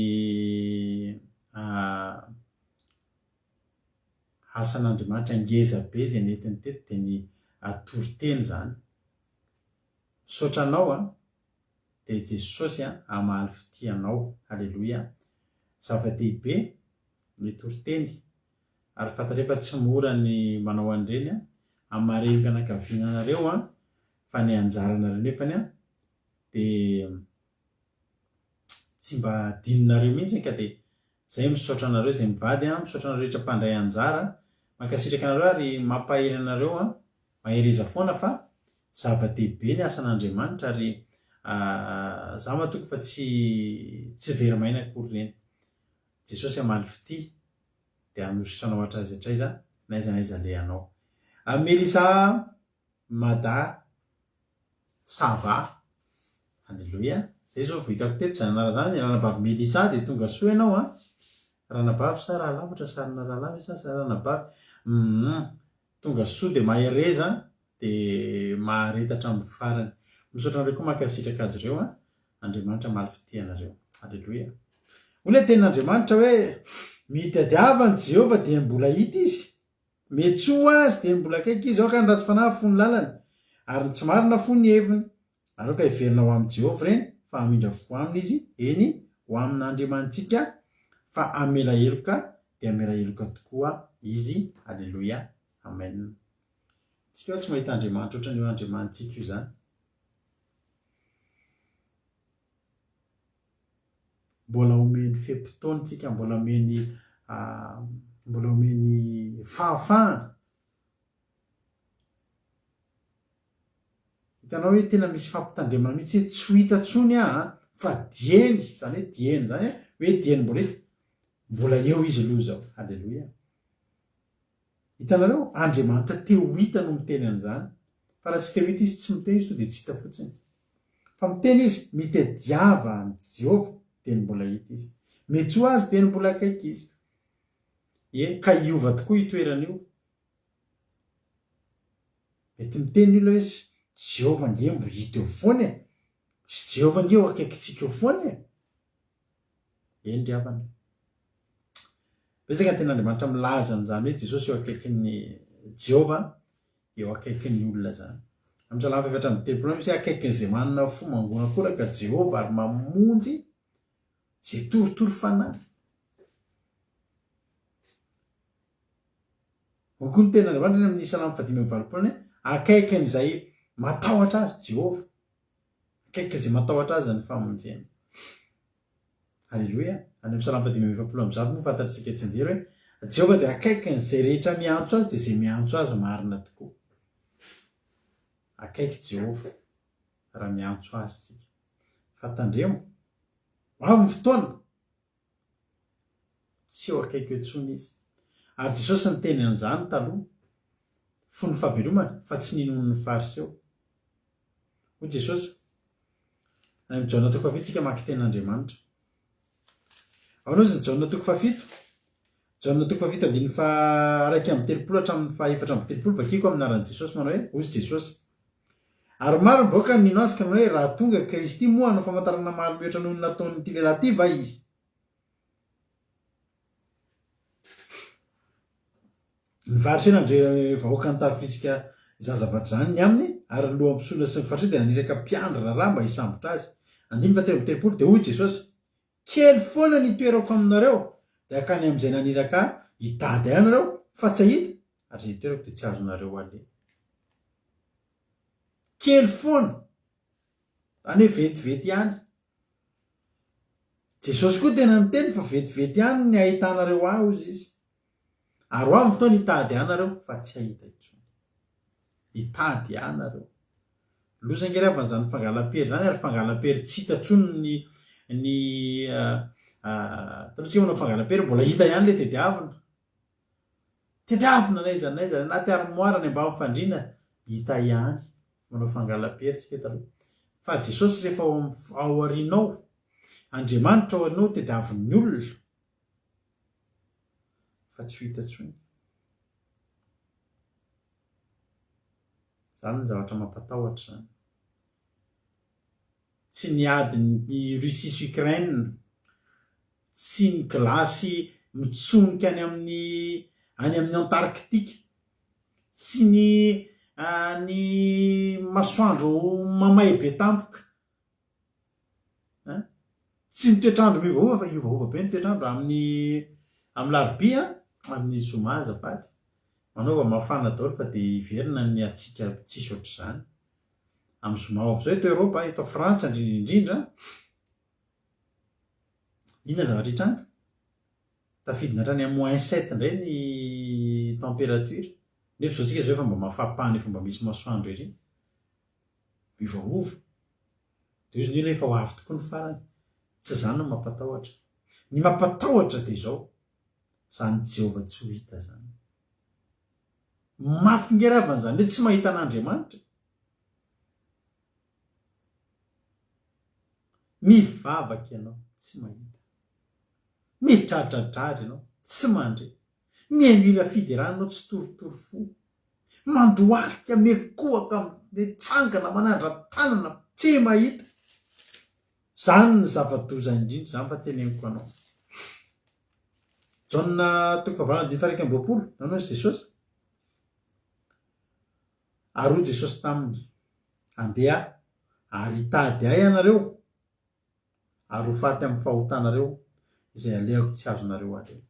Speaker 1: asan'Andriamanitra ngeza be izay netiny teto dia ny atory-teny zany sotra anao dia Jesosy hamaly fitianao aleloia zava-dehibe ny atory-teny ary fantatra efa tsy mora ny manao an'ireny amin'ny maharebi-pianakaviananareo fa ny anjaranareo nefany dia tsy mba dininareo mihitsy ka dia zay misaotra anareo izay mivady misaotra anareo rehetra mpandray anjara mankasitraka anareo ary mampahely anareo mahereza foana fa zava-dehibe ny asan'Andriamanitra ary za matoky fa tsy very maina akory reny Jesosy hamaly fity dia hanositra anao hatraiza hatraiza naiza naiza lehanao Melisa Mada Sava aleluia zay zao vohitako teto zany anara zany ranabavy Melisa dia tonga soa ianao ranabavy sa rahalavitra sarina rahalavitra sa ranabavy tonga soa dia mahereza dia maharetatra amin'ny farany misaotra anareo koa mankasitraka azy ireo Andriamanitra hamaly fity anareo aleluia hoy ny tenin'Andriamanitra hoe mitadiavany Jehova dia mbola hita izy metsoa azy dia mbola akaiky izy aoka ny ratsy fanahy fony lalany ary tsy marina fony ny heviny ary aoka hiverinao amin'ny Jehova ireny fa hamindra fo aminy izy eny ho amin'Andriamantsika fa amela heloka dia amela heloka tokoa izy aleluia amen. Tsika tsy mahita Andriamanitra ohatran'ny eo Andriamantsika io zany mbola omeny fepotonytsika, mbola omeny fahafahana. Hitanao hoe tena misy fampitandremana mihitsy hoe tsy ho hita tsony fa dieny, zany hoe dieny zany hoe dieny mbola eo izy aloha zao. Halleloia. Hitanareo Andriamanitra te ho hita no miteny an'izany, fa raha tsy te ho hita izy tsy miteny izy to dia tsy hita fotsiny. Fa miteny izy mitadiava ny Jehova teny mbola hita izy, mety ho azy teny mbola akaiky izy. Ka hiova tokoa itoerana io. Mety miteny ilo hoe Jehova nge mbo hita eo foana sy Jehova nge ho akaikitsika eo foana ry havana. Betsaka tena Andriamanitra milaza an'izany hoe Jesosy eo akaikin'ny Jehova eo akaikin'ny olona zany. Amin'ny Salamy 8:3 misy akaikin'izay manana fo mangonakora ka Jehova ary mamonjy zay torotoro fanahy. Hoy ny tena Andriamanitra amin'ny Salamy 5:20 akaikin'izay matahotra azy Jehova, akaikin'izay matahotra azy ny famonjena. Halleloia. Any amin'ny Salamy 5:20 moa fantatsika tsinjery hoe Jehova dia akaikin'izay rehetra miantso azy dia izay miantso azy marina tokoa. Akaiky Jehova raha miantso azy tsika. Fa tandremo, amin'ny fotoana tsy eo akaiky eo tsony izy. Ary Jesosy niteny an'izany taloha, fony fahavelomana fa tsy ninon'ny fariseo. Hoy Jesosy amin'ny Jaona 7 tsika maki tenin'Andriamanitra. Ao izy ny Jaona 7, Jaona 7 andiny fa 1:30 hatramin'ny fa 4:30 vakiko amin'ny anaran'i Jesosy manao hoe hozy Jesosy. Ary maro ny vahoaka nino azy ka manao hoe raha tonga Kristy moa hanao famantarana mahalomehatra noho ny nataon'ity lehilahy ity va izy. Ny fariseo nandre vahoaka nitafilitsika zazavatra zany ny aminy ary loha ampisola sy ny fariseo dia naniraka mpiandra raha mba hisambotra azy. 9:30 dia hoy Jesosy, kely foana ny toerako aminareo dia akany amin'izay naniraka hitady anareo fa tsy hahita ary zay toerako dia tsy azonareo ale. Kely foana any hoe vetivety ihany. Jesosy koa tena niteny fa vetivety ihany ny ahitanareo ahy hozy izy. Ary ho amin'ny fotoana hitady anareo fa tsy hahita intsony. Hitady anareo. Loza ngeravana zany fangalam-pery zany ary fangalam-pery tsy hita tsony tarotsika manao fangalam-pery mbola hita ihany le tediavina. Tediavina n'aiza n'aiza anaty armoara ny ambany fandriana hita ihany manao fangalam-pery tsika taloha. Fa Jesosy rehefa ao aorianao, Andriamanitra ao aorianao tediavin'ny olona fa tsy hita tsony. Zany ny zavatra mampatahotra zany. Tsy niady ny Russie sy Ukraine, tsy ny glasy mitsonika any amin'ny Antarctique, tsy ny masoandro mamay be tampoka, tsy ny toetrandro miovaova fa iovaova be ny toetrandro amin'ny larobia amin'ny zoma azafady manaova mafana daholo fa dia iverina ny atsika tsisy ohatr'izany. Amin'ny zoma avy izao eto Eropa, eto Frantsa indrindra inona zavatra hitranga? Tafidina hatrany amin'ny -7 indray ny température. Nefa izao tsika zao efa mba mafapana efa mba misy masoandro ery. Miovaova. Dia izy ny efa ho avy tokoa ny farany. Tsy izany no mampatahotra. Ny mampatahotra dia izao. Zany Jehova tsy ho hita zany. Mafy ngeravana zany hoe tsy mahita an'Andriamanitra. Mivavaka ianao tsy mahita. Mitradradrary ianao tsy mandre. Mihaino fiderana ianao tsy torotoro fo. Mandohalika mekoaka mitsangana manandra-tanana tsy mahita. Zany ny zava-doza indrindra zany fa teneniko anao. Jaona 7:20 nanao izy Jesosy. Ary hoy Jesosy taminy, andeha ary hitady ahy ianareo ary ho faty amin'ny fahotanareo izay aleako tsy azonareo aleo.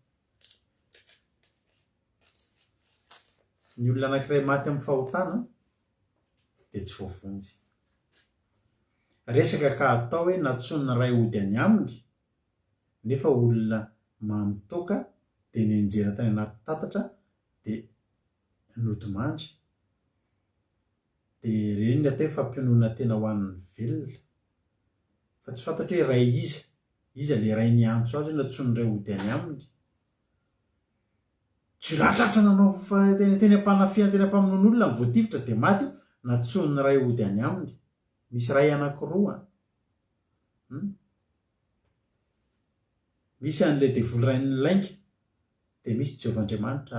Speaker 1: Ny olona anankiray maty amin'ny fahotana dia tsy voavonjy. Resaka ka atao hoe natsonina ray ody any aminy nefa olona mamitoka dia nenjera tany anaty tatatra dia nodimandry dia reny ny atao hoe fampionona tena ho an'ny velona fa tsy fantatra hoe ray iza le ray ny antso azy na tsony ray ody any aminy tsy ratratra nanao fa teny ampanafiana teny ampamonon'olona ny voatifitra dia maty na tsony ny ray ody any aminy misy ray anankiroa misy an'ilay devoly rain'ny lainga dia misy Jehovahandriamanitra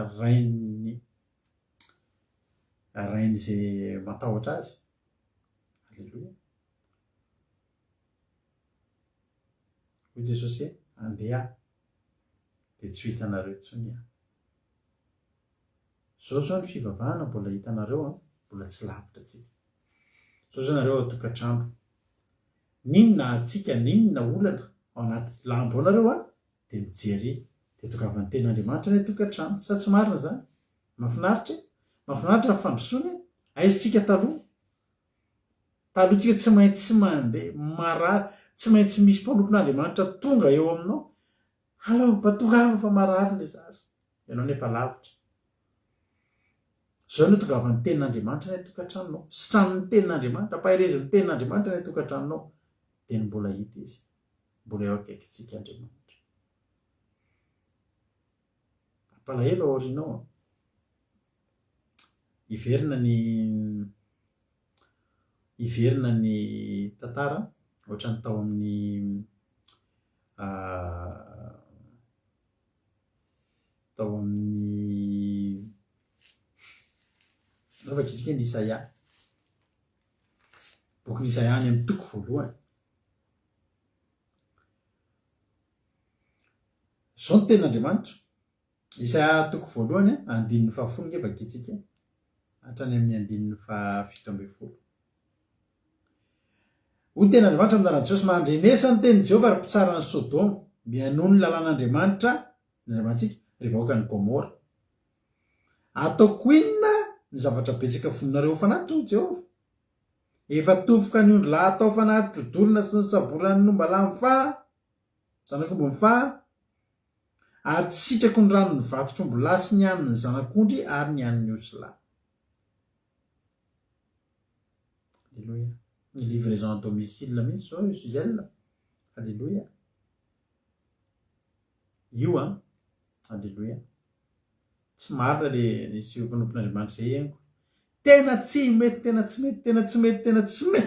Speaker 1: rain'izay matahotra azy. Alleluia. Hoy Jesosy andeha dia tsy ho hitanareo intsony aho. Zao ny fivavahana mbola hitanareo mbola tsy lavitra antsika. Zao zao nareo ao tokantrano. Ninona antsika ninona olana ao anaty lambo anareo dia mijery dia tokavan'ny ten'Andriamanitra ny tokantrano. Sa tsy marina zany? Mahafinaritra ny fandrosoana. Aizintsika talohantsika tsy maintsy mandeha marary, tsy maintsy misy mpanompon'Andriamanitra tonga eo aminao. Alao batogava fa marary ilay zaza. Ianao nefa lavitra. Zao no tokavan'ny tenin'Andriamanitra ny tokantranonao. Sitran'ny tenin'Andriamanitra, pahirezin'ny tenin'Andriamanitra ny tokantranonao. Dia mbola hita izy. Mbola eo akaikintsika Andriamanitra. Ampalahelo ao aorianao. Iverina ny tantara ohatra ny tao amin'ny anaovaka isika ny Isaia. Bokin'ny Isaia any amin'ny toko voalohany. Zao ny tenin'Andriamanitra. Isaia toko voalohany andininy 10 ngefa gitsika hatrany amin'ny andininy 17. Hoy tenin'Andriamanitra amin'ny anaran'i Jesosy mandrenesa ny tenin'i Jehovah ary mpitsara ny Sodoma mianono ny lalàn'Andriamanitra n'Andriamantsika ry vahoaka ny Gomora. Ataoko inona ny zavatra betsaka voninareo fanatitra ho Jehovah? Efa tofoka ny ondro lahy atao fanatitra odolona sy ny saboran'ny nomba lahy mifaha zanak'omby mifaha ary tsy sitrako ny ranony vatotr'omby lahy sy ny an'ny zanak'ondry ary ny an'ny osy lahy. Alléluia. Ny livraison à domicile mihitsy zao Suzelle. Alléluia. Io Alléluia. Tsy marina le sy mpanompon'Andriamanitra zay hengo. Tena tsy mety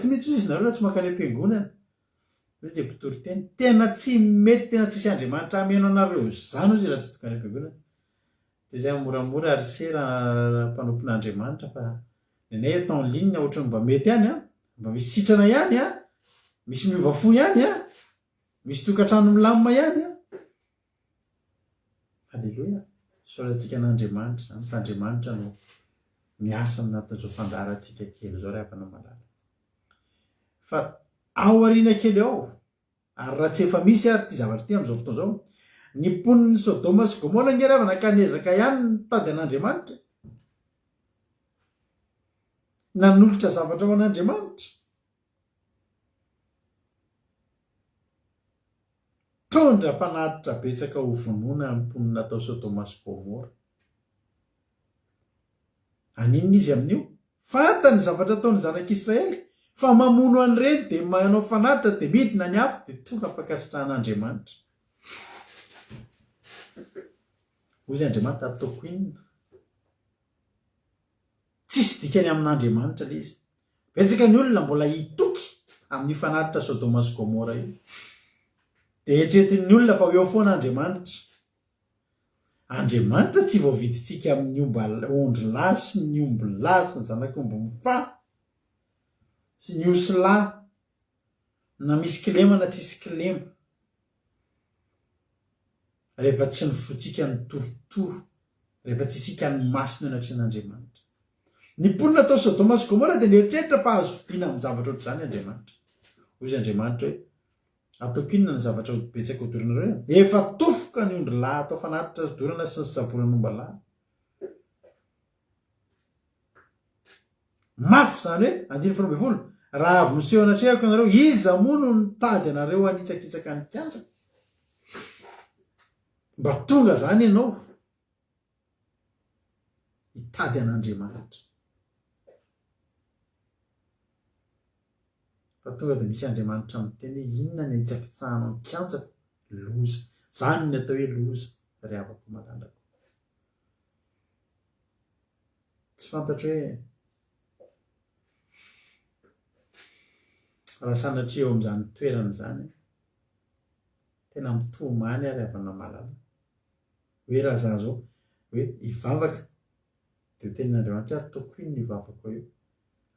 Speaker 1: mihitsy izy nareo tsy makany am-piangonana. Izy dia mpitory teny. Tena tsy mety, tena tsisy Andriamanitra ameno anareo zany izy raha tsy tokany am-piangonana. Dia zay moramora arisera mpanompon'Andriamanitra fa nenay atao en ligne ohatran'ny mba mety ihany mba misy sitrana ihany misy miova fo ihany misy tokantrano milamina ihany Alléluia. Sorantsika n'Andriamanitra zany fa Andriamanitra no miasa anatin'izao fandaharantsika kely zao rehefa malala. Fa ao aoriana kely ao ary raha tsy efa misy ary ty zavatra ty amin'izao fotoana zao ny mponiny Sodoma sy Gomora nge rehefa nakanezaka ihany ny tady an'Andriamanitra nanolotra zavatra ho an'Andriamanitra. Tondra mpanatitra betsaka ho vonoina amin'ny mponina atao Sodoma sy Gomora. Aninona izy amin'io? Fantany zavatra ataony zanak'Israely fa mamono an'ireny dia manao fanatitra dia midina ny afo dia tonga ampakasitrahan'Andriamanitra. Hoy Andriamanitra ataoko inona? Tsisy dikany amin'Andriamanitra ilay izy. Betsaka ny olona mbola hitoky amin'ny fanatitra Sodoma sy Gomora io. Dia eritreretin'ny olona fa eo foana Andriamanitra. Andriamanitra tsy voavidintsika amin'ny ondry lahy sy ny omby lahy sy ny zanak'omby mifaha sy ny osy lahy na misy kilema na tsisy kilema. Rehefa tsy ny fotsika ny torotoro, rehefa tsy isika ny masina ny atren'Andriamanitra. Ny mponina atao Sodoma sy Gomora dia nieritreritra fa azo vidiana amin'ny zavatra ohatr'izany Andriamanitra. Hoy Andriamanitra hoe ataoko inona ny zavatra betsaka hodorinareo? Efa tofoka ny ondry lahy atao fanatitra sy dorana sy ny saboran'omba lahy. Mafy zany hoe 12 raha avy miseho anatrehako anareo iza moa no nitady anareo hanitsakitsaka ny kianja? mba tonga zany ianao hitady an'Andriamanitra fa tonga dia misy Andriamanitra miteny hoe inona ny hitsakitsahanao mikanjako loza zany ny atao hoe loza ry havako malalako tsy fantatra hoe raha sanatria eo amin'izany toerana zany tena mitomany ary havana malala hoe raha za zao hoe hivavaka dia tenin'Andriamanitra ataoko iny ny vavako eo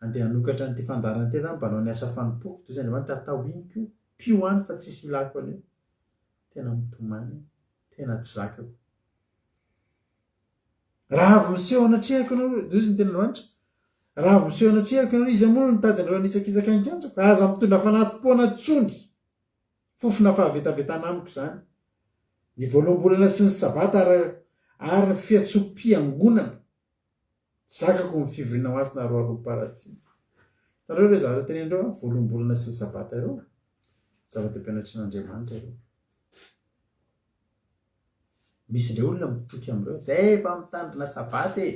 Speaker 1: andeha hanokatra n'ity fandarana ty zany mba hanao ny asa fanimpoko toy izay Andriamanitra atao iny koa pio any fa tsisy ilako anio tena mitomany tena tsy zakako raha avy miseho anatrehako anao izy ny tenin'Andriamanitra raha avy miseho anatrehako anao izy amono nitady anareo nitsakitsaka nikanjoko aza mitondra fanatym-poana tsony fofona fahavetavetana amiko zany ny voaloham-bolana sy ny sabata ary ny fiatsom-piangonana zakako ny fivoriana ho azy na roaroam-paratsiny nareo re zareo tenendreo voaloham-bolana sy ny sabata ireo zava-deam-pianatrin'Andriamanitra ireo misy ndray olona mitoky am'ireo zay efa mitandrina sabata e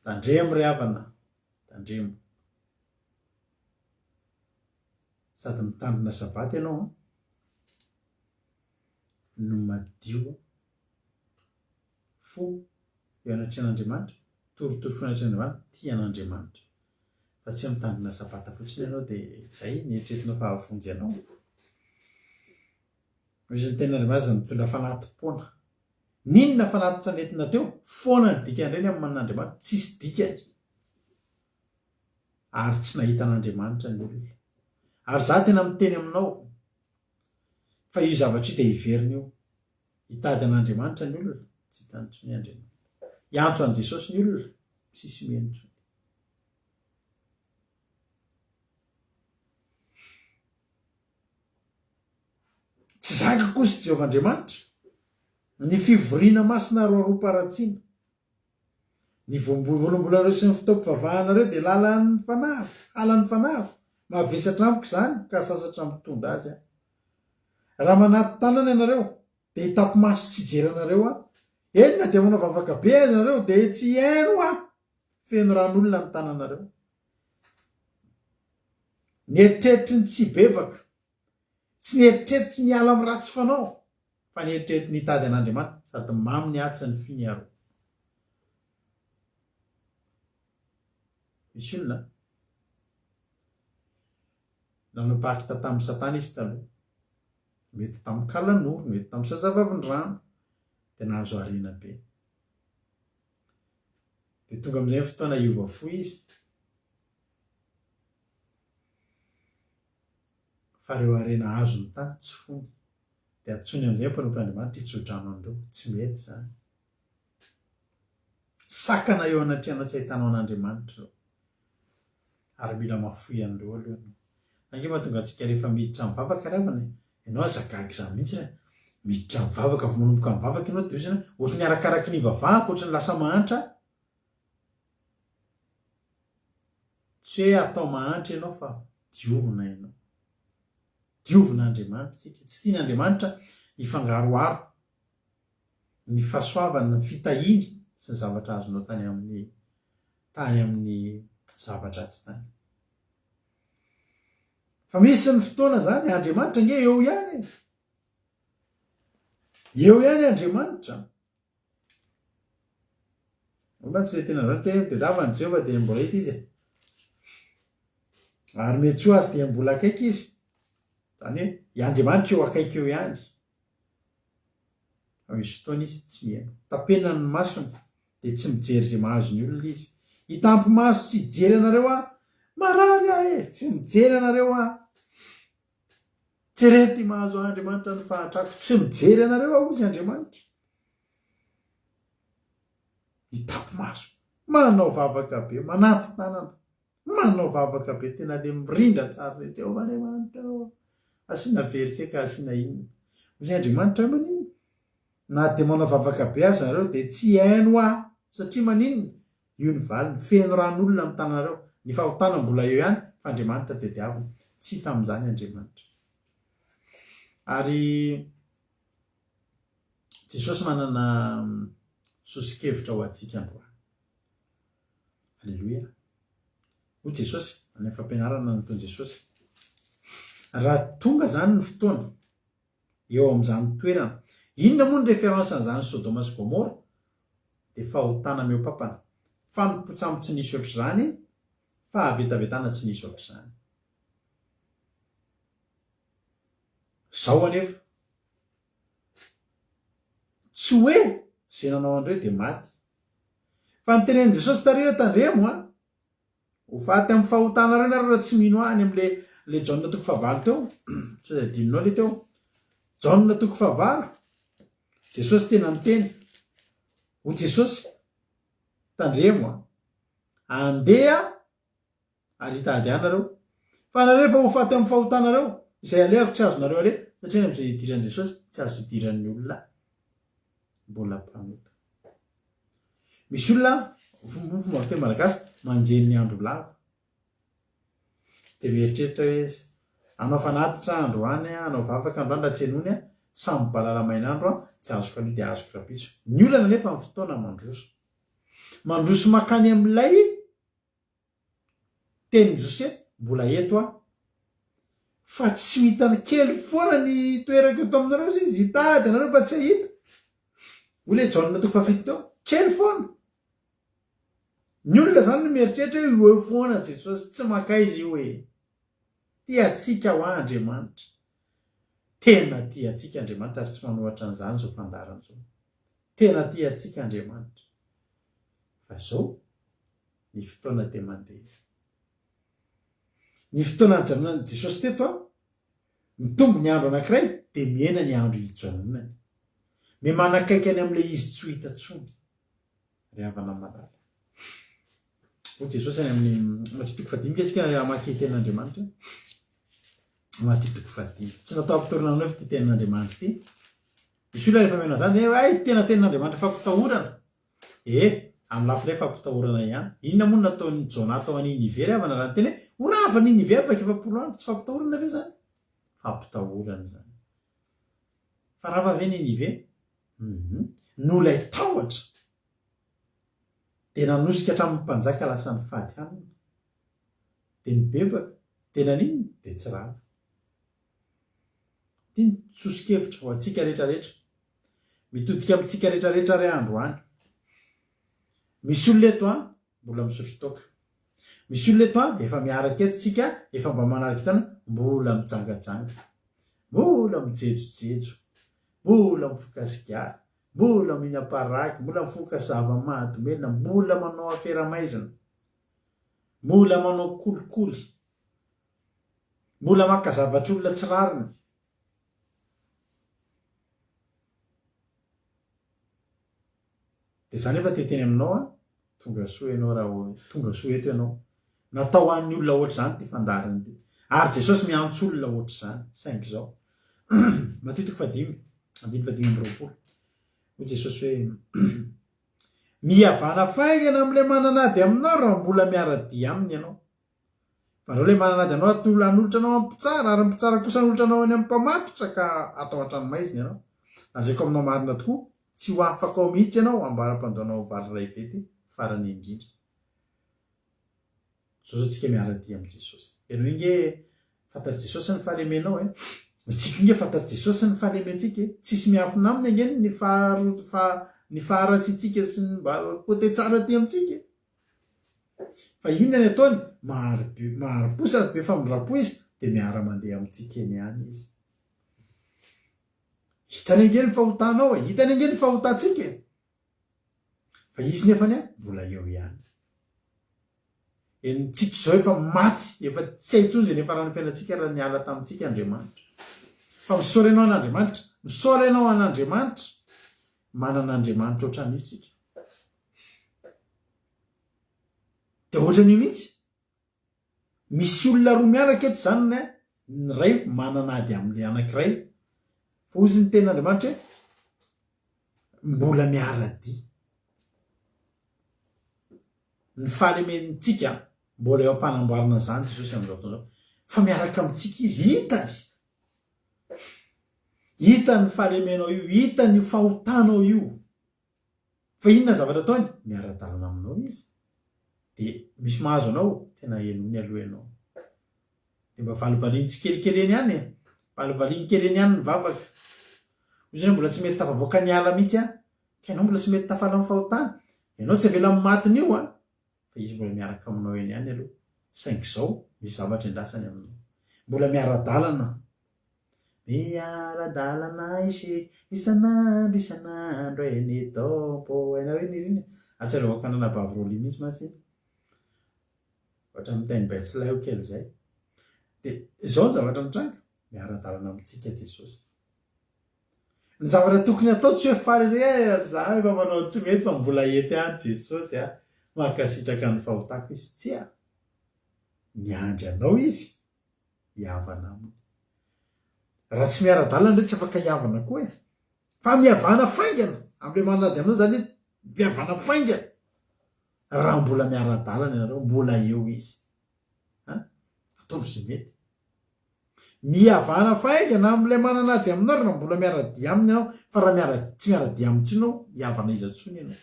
Speaker 1: tandremo ry havana tandremo sady mitandrina sabata ianao no madio fo eo anatrehan'Andriamanitra torotoro fo anatrehan'Andriamanitra tia an'Andriamanitra fa tsy mitandrina sabata fotsiny ianao dia zay nieritreretinao fa havonjy ianao izy ny tenin'Andriamanitra zany mitondra fanatim-poana ninona fanatitra nentina teo foana ny dikan'ireny amin'ny man'Andriamanitra tsisy dikany ary tsy nahita an'Andriamanitra ny olona ary za tena miteny aminao fa io zavatra io dia hiverina io hitady an'Andriamanitra ny olona tsy hitany intsony Andriamanitra hiantso an' Jesosy ny olona tsisy miantsony tsy zaka kosa Jehovahandriamanitra ny fivoriana masina roaroam-paratsina ny voaloham-bolanareo sy ny fitaoam-pivavahanareo dia lalan'ny fanavo halan'ny fanavo mavesatra amiko zany ka sasatra mitondra azy aho raha manaty tanana ianareo dia hitapimaso tsy jeranareo aho enina dia manao vavaka be azy nareo dia tsy haino aho feno ran'olona ny tananareo ny eritreritry ny tsy bebaka tsy ny eritreritry ny ala amin'ny ratsy fanao fa ny eritreritry ny hitady an'Andriamanitra sady mamy ny atsa ny finiaro misy olona nanopahitra tamin'ny Satana izy taloha mety tamin'ny kalanoro mety tamin'ny sazavavin-drano dia nahazo harena be dia tonga amin'izay ny fotoana hiova fo izy fa reo harena azo ny tany tsy fony dia atsony amin'izay mpanompon'Andriamanitra hitsodrano an'ireo tsy mety zany sakana eo anatrehanao tsy ahitanao an'Andriamanitra reo ary mila mafoy an'ireo aloha ange mahatonga antsika rehefa miditra mivavaka ravana ianao azakahaka izany mihitsy miditra mivavaka vo manomboka mivavaka ianao dia izany ohatry ny arakaraky ny vavahako ohatry ny lasa mahantra tsy hoe atao mahantra ianao fa diovina ianao diovina Andriamanitra tsika tsy tian'Andriamanitra hifangaroaro ny fahasoavana ny fitahiny sy ny zavatra azonao tany amin'ny zavatra tsy tany fa misy ny fotoana zany Andriamanitra nge eo ihany Andriamanitra mba tsy le tena Andriamanitra dia davany Jehova dia mbola hita izy ary mety ho azy dia mbola akaiky izy zany hoe i Andriamanitra eo akaiky eo ihany fa misy fotoana izy tsy mihaino tapena ny masony dia tsy mijery izay mahazo ny olona izy hitampy maso tsy hijery anareo aho marary aho tsy mijery anareo aho tsy rety mahazo Andriamanitra ny fahatrako tsy mijery anareo aho izy Andriamanitra hitampy maso manao vavaka be manaty tanana manao vavaka be tena le mirindra tsara re Jehovahandriamanitra asiana verseka asiana inona ozy Andriamanitra manino na dia manao vavaka be azy nareo dia tsy haino aho satria maninona io ny valiny feno ran'olona amin'ny tananareo ny fahotana mbola eo ihany fa Andriamanitra dia diavina tsy hita amin'izany Andriamanitra ary Jesosy manana sosikevitra ho antsika androany. Halleloia. Ho Jesosy, any amin'ny fampianarana nataony Jesosy. Raha tonga zany ny fotoana eo amin'izany toerana, inona moa ny référencen'izany Sodoma sy Gomora? Dia fahotana meo-pampana. Fanompotsamo tsy nisy ohatr'izany, fahavetavetana tsy nisy ohatr'izany. Zao anefa tsy hoe zay nanao andreo dia maty. Fa nitenen'i Jesosy tariho tandremo ho faty amin'ny fahotana reo nareo raha tsy mino any amin'le Jaona toko fahavalo teo. Sao dia adinonao le teo. Jaona toko fahavalo. Jesosy tena niteny ho Jesosy tandremo andeha ary hitady anareo. Fa nareo fa ho faty amin'ny fahotana reo izay alehako tsy azonareo ale satria amin'izay idiran'i Jesosy tsy azo idiran'ny olona mbola mpanota. Misy olona fomba fiteny malagasy manjeny ny andro lava. Dia mieritreritra hoe anao fanatitra androany, anao vavaka androany raha tsy henony samby balala main'andro tsy azoko anio dia azoko rapitso. Ny olana nefa amin'ny fotoana mandroso. Mandroso makany amin'ilay teny Joseph mbola eto fa tsy hitany kely foana ny toerako eto aminareo izy hitady anareo fa tsy hahita. Ole Jaona toko fafito teo kely foana. Ny olona zany no mieritreritra hoe eo foana Jesosy tsy maka izy io hoe tiatsika ho Andriamanitra. Tena tiatsika Andriamanitra ary tsy manohatra an'izany zao fandarana zao. Tena tiatsika Andriamanitra. Fa zao ny fotoana dia mandeha. Ny fotoana nijanonan'i Jesosy teto mitombo ny andro anankiray dia miena ny andro hijanonany. Manakaiky any amin'ilay izy tsy ho hita tsony. Ry havana malala. Ho Jesosy any amin'ny Matthieu 5 antsika hamaky tenin'Andriamanitra. Matthieu 5. Tsy natao ampitorana anao fa ity tenin'Andriamanitra ity. Misy olona rehefa mena zany hoe tena tenin'Andriamanitra fampitahorana. Amin'ny lafiny fampitahorana ihany. Inona moa nataon'ny Jaona tao an'i Ninive avana raha teny hoe orava Ninive afaka 700 andro tsy fampitahorana ve zany? Fampitahorana zany. Fa raha ve Ninive? Nolay tahotra dia nanosika hatramin'ny mpanjaka lasa ny fady hanina. Dia nibebaka dia naninona dia tsy rava. Ity sosikevitra ho antsika rehetrarehetra. Mitodika amintsika rehetrarehetra ray androany. Misy olona eto mbola misotro toaka. Misy olona eto efa miaraka eto tsika efa mba manaraka tana mbola mijangajanga. Mbola mijejojejo. Mbola mifokasikara. Mbola mihinam-paraky. Mbola mifoka zava-mahadomena. Mbola manao afera-maizina. Mbola manao kolikoly. Mbola maka zavatr'olona tsy rariny. Dia zany efa teteny aminao tonga soa ianao raha tonga soa eto ianao. Natao an'ny olona ohatr'izany ty fandarany ty. Ary Jesosy miantso olona ohatr'izany. Saingy zao. Matthieu 5. Hoy Jesosy hoe mihavana faingana amin'ilay mananady aminao raha mbola miara-dia aminy ianao. Fa raha ilay mananady anao hanolotra anao ampitsara ary ampitsara kosa hanolotra anao any amin'ny mpamatotra ka atao an-tranomaizina ianao. Lazaiko aminao marina tokoa tsy ho afaka ao mihitsy ianao ambara-pandoanao vary iray vety farany indrindra. Zao tsika miara-dia amin'ny Jesosy. Ianao inge fantatry Jesosy ny fahalemenao Tsika inge fantatry Jesosy ny fahalementsika. Tsisy miafina aminy angeny ny faharatsitsika sy ny mba kote tsara ty amintsika. Fa inona ny ataony? Maharo-po sady be famindrapo izy dia miara-mandeha amintsika eny ihany izy. Hitany angeny fahotanao hitany angeny fahotantsika. Fa izy nefany mbola eo ihany. Tsika izao efa maty, efa tsy haintsony izay nefa rany fiainantsika raha niala tamintsika Andriamanitra. Fa misaoranao an'Andriamanitra, misaoranao an'Andriamanitra, manan'Andriamanitra ohatran'io tsika. Dia ohatran'io mihitsy. Misy olona roa miaraka eto zany ny ray mananady amin'ilay anankiray. Fa ozy ny ten'Andriamanitra hoe mbola miara-dia. Ny fahalementsika mbola eo am-panamboarana zany Jesosy amin'izao fotoana izao. Fa miaraka amintsika izy hitany. hita ny fahalemenao io, hita ny fahotanao io. Fa inona zavatra ataony? Miara-dalana aminao izy. De misy mahazo anao, tena enony aloha ianao. De mba valivaliany tsikelikely ihany e. Valivaliany kely ihany ny vavaka. Hoy zany mbola tsy mety tafavoaka ny ala mihitsy a. Ka ianao mbola tsy mety tafala amin'ny fahotana. Ianao tsy avela amin'ny matiny io a. Fa izy mbola miaraka aminao eny ihany aloha. Saingy zao misy zavatra endrasany aminao. Mbola miara-dalana. Miara-dalana isy isan'andro eny tompo. Hainao iny izy iny. Atsiarovako fanana Bavroly mihitsy mantsy. Ohatra miteny Betsileo kely zay. De zao ny zavatra mitranga. Miara-dalana amintsika Jesosy. Ny zavatra tokony atao tsy hoe faly ry za efa manao tsy mety fa mbola ety ihany Jesosy a. Mankasitraka ny fahotako izy tsia. Miandry anao izy. Hiavana aminy. Raha tsy miara-dalana tsy afaka hiavana koa e. Fa mihavana faingana. Amle manady aminao zany mihavana faingana. Raha mbola miara-dalana ianareo mbola eo izy. Ataovy izay mety. Mihavana faingana am'ilay mananady aminao raha mbola miara-dia aminy ianao, fa raha tsy miara-dia amitsy ianao, hiavana izy antsony ianao.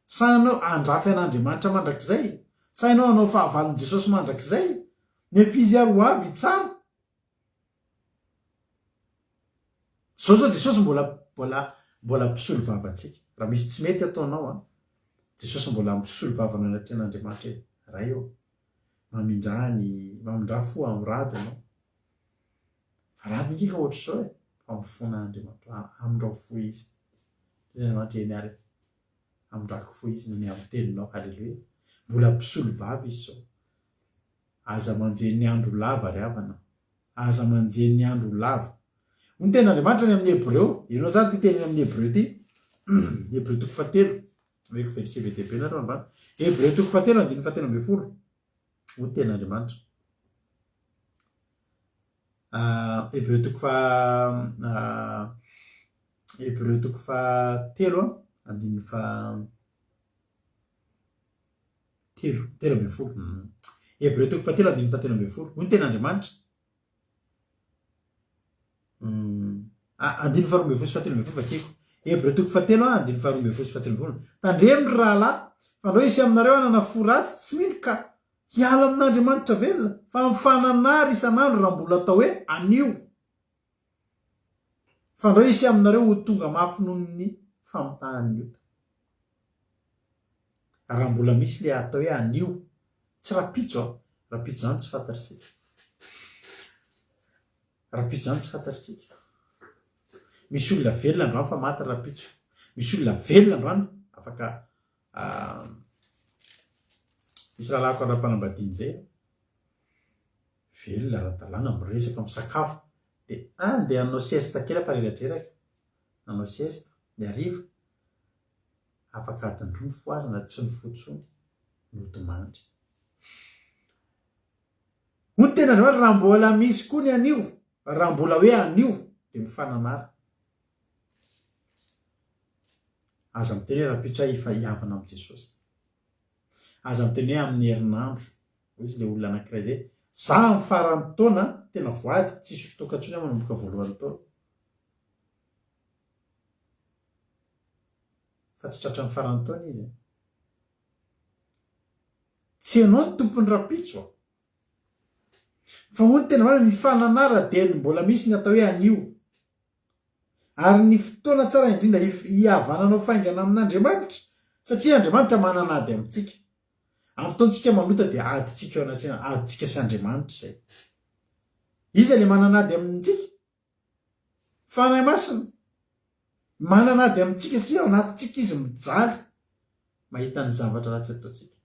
Speaker 1: Sa ianao andrafy an'Andriamanitra mandrakizay, sa ianao anao fahavalon Jesosy mandrakizay, nefizy aro avy tsara. Zao Jesosy mbola mpisolo vavantsika. Raha misy tsy mety ataonao a, Jesosy mbola mpisolo vavana anatin'Andriamanitra eo. Raha eo. Mamindra fo amin'ny rady ianao. Fa rady ngika ohatry zao e. Fa mifona Andriamanitra. Amindrao fo izy. Zay Andriamanitra eny ary. Amindrako fo izy ny amin'ny teninao. Halleluja. Mbola mpisolo vava izy zao. Aza manjeny ny andro lava ry havana. Aza manjeny ny andro lava. Ny ten'Andriamanitra ny amin'ny Hébreu. Ianao zany ty teny amin'ny Hébreu ty. Hébreu toko fahatelo. Meko verset VTP nareo ambany. Hébreu toko fahatelo andiny fahatelo amby folo. Ho ten'Andriamanitra. Hébreu toko fahatelo andiny telo amby folo. Hébreu toko fahatelo andiny fahatelo amby folo. Ho ten'Andriamanitra. Andiny faharoa amby folo sy fahatelo amby folo vakiko. Hébreu toko fahatelo andiny faharoa amby folo sy fahatelo amby folo. Tandremo raha lahy, fa andao isy aminareo anana fo ratsy tsy mino ka hiala amin'Andriamanitra velona, fa mifananary isan'andro raha mbola atao hoe anio. Fa andao isy aminareo ho tonga mafy noho ny famitahany io. Raha mbola misy le atao hoe anio, tsy rapitso. Rapitso zany tsy fantatsika. Rapitso zany tsy fantatsika. Misy olona velona androany fa maty rapitso. Misy olona velona androany afaka misy lalako ara-panambadiany zay. Velona ara-dalàna miresaka misakafo. De andeha hanao siesta kely fa reradreraka. Nanao siesta, de hariva. Afaka atandro ny fo azy na tsy ny fotsony. Notomandry. Hoy tena androany raha mbola misy koa ny anio. Raha mbola hoe anio de mifananara. Aza miteny hoe rapitso fa hiavana amin'ny Jesosy. Aza miteny hoe amin'ny herinandro. Izy le olona anankiray zay. Za amin'ny faran'ny taona tena voady, tsisy fotoan-katsony aho manomboka voalohan'ny taona. Fa tsy tratra ny faran'ny taona izy. Tsy ianao ny tompony rapitso. Fa hoy tena hoe mifananara dia mbola misy ny atao hoe anio. Ary ny fotoana tsara indrindra hihavananao faingana amin'Andriamanitra. Satria Andriamanitra mananady amintsika. Amin'ny fotoantsika manota dia aditsika ao anatrena, aditsika sy Andriamanitra zay. Izy le mananady amintsika. Fanahy masina. Mananady amintsika satria ao anatintsika izy mijaly. Mahita ny zavatra ratsy ataontsika.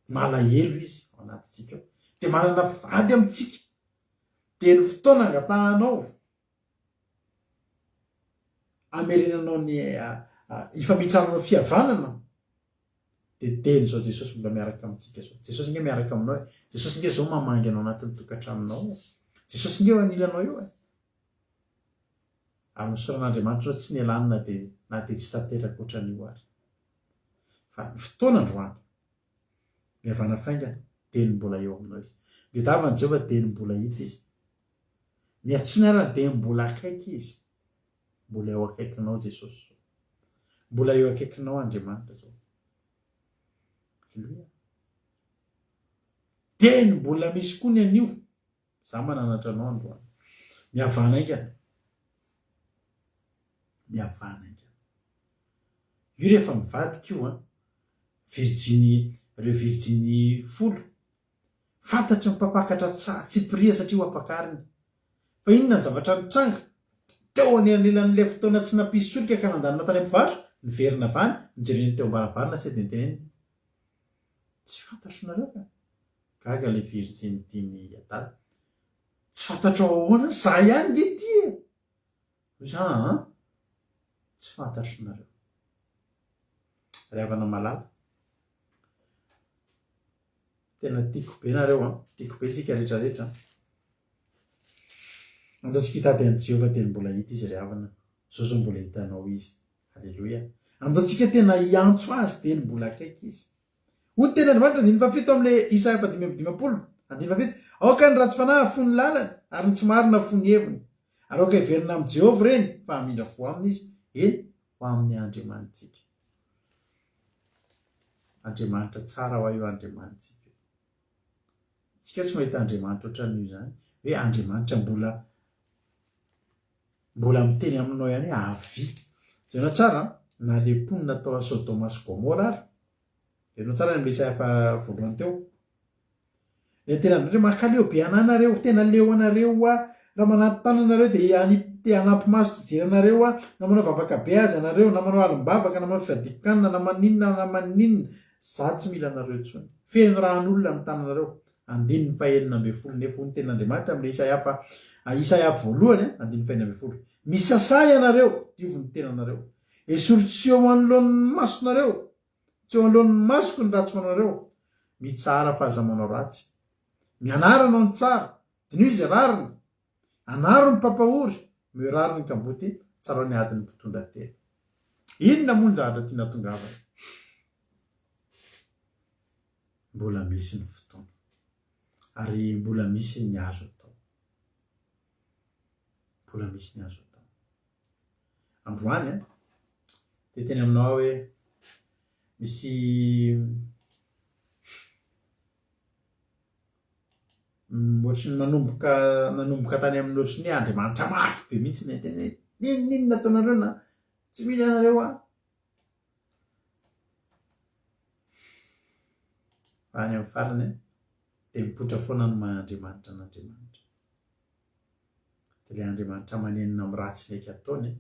Speaker 1: Malahelo izy ao anatintsika ao. Dia manana vady amintsika. Dia ny fotoana angapahanao. Amerenanao ny ifamitrananao fihavanana. Dia teny zao Jesosy mbola miaraka amintsika zao. Jesosy nge miaraka aminao. Jesosy nge zao mamangy anao anatin'ny tokantranonao. Jesosy nge anilanao eo. Ary nosoran'Andriamanitra tsy nialanina dia na dia tsy tanteraka ohatran'io ary. Fa ny fotoana androany. Mihavana faingana. Teny mbola eo aminao izy. Miodavana Jehovah teny mbola hita izy. miatsony arany dia mbola akaiky izy, mbola eo akaikinao Jesosy, mbola eo akaikinao Andriamanitra zao. Halleluia. Teny mbola misy koa ny anio, za mananatra anao androany, mihavana aingana, mihavana aingana. Io rehefa mivadika io virjiny, reo virjiny 10 fantatra mipapakatra tsy priya satria ho apakariny. Fa inona ny zavatra mitranga teo anelan'ilay fotoana tsy nampisy solika ka nandanina tany ampivarotra, niverina vany, nijereny teo ambaravarana sy dia niteneniny. Tsy fantatro nareo ka gaga le virjiny 10 adala. Tsy fantatro ahoana za ihany nge ty. Za tsy fantatro nareo. Ry havana malala. Tena tiako be nareo tiako be tsika rehetrarehetra. Andao tsika hitady an'i Jehovah tena mbola hita izy ry havana. Zao mbola hitanao izy. Halleluia. Andao tsika tena hiantso azy tena mbola akaiky izy. Hoy tena Andriamanitra 17 amin'le Isaia 5:17. Aoka ny ratsy fanahy fony lalana ary ny tsy marina fony heviny. Ary aoka hiverina amin'ny Jehovah reny fa hamindra fo aminy izy. Eny ho amin'ny Andriamanitsika. Andriamanitra tsara ho io Andriamanitsika. Tsika tsy mahita Andriamanitra ohatran'io zany. Hoe Andriamanitra mbola miteny aminao ihany hoe avy. Jenao tsara na le mponina tao a Sodoma sy Gomora ary. Jenao tsara ny Isaia voalohany teo. Le tena andreo makaleo be ananareo, tena leo anareo raha manaty tananareo dia hanampy maso tsy jeranareo na manao vavaka be azy anareo, na manao alim-bavaka, na manao fivadikanina, na maninona. Za tsy mila anareo intsony. Feno ran'olona amin'ny tananareo. 1:40 nefa ny tena Andriamanitra amin'le Isaia voalohany 1:40. Misasay anareo, diovy ny tenanareo. Esory tsy eo anoloan'ny masonareo, tsy eo anoloan'ny masoko ny ratsy manareo. Mitsara fahazamanao ratsy. Mianarana ny tsara, dino izy rariny. Anaro ny pampahory, meo rariny kamboty, tsara ny adiny mpitondra tena. Inona moa ny zavatra tiana tongavana? Mbola misy ny fotoana. Ary mbola misy ny azo atao. Mbola misy ny azo atao. Androany dia teny aminao hoe misy ohatry ny nanomboka tany amin'ny ohatry ny Andriamanitra mafy be mihitsy ny teny hoe ninona nataonareo na tsy mila anareo any amin'ny farany dia mipoitra foana ny Andriamanitra n'Andriamanitra. Dia ilay Andriamanitra manenina amin'ny ratsy laika ataony,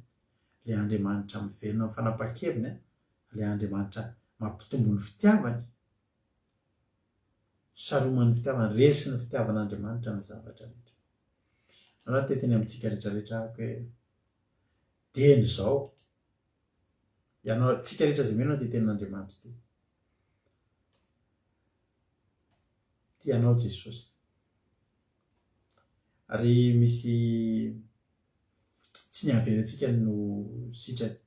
Speaker 1: ilay Andriamanitra miverina amin'ny fanapa-keviny, ilay Andriamanitra mampitombo ny fitiavany, saromany fitiavana, resy ny fitiavan'Andriamanitra ny zavatra rehetra. Raha teteny amintsika rehetrarehetra hoe teny izao. Ianao tsika rehetra izay menao dia tenin'Andriamanitra ty. Tianao Jesosy. Ary misy tsy ny averentsika no sitrany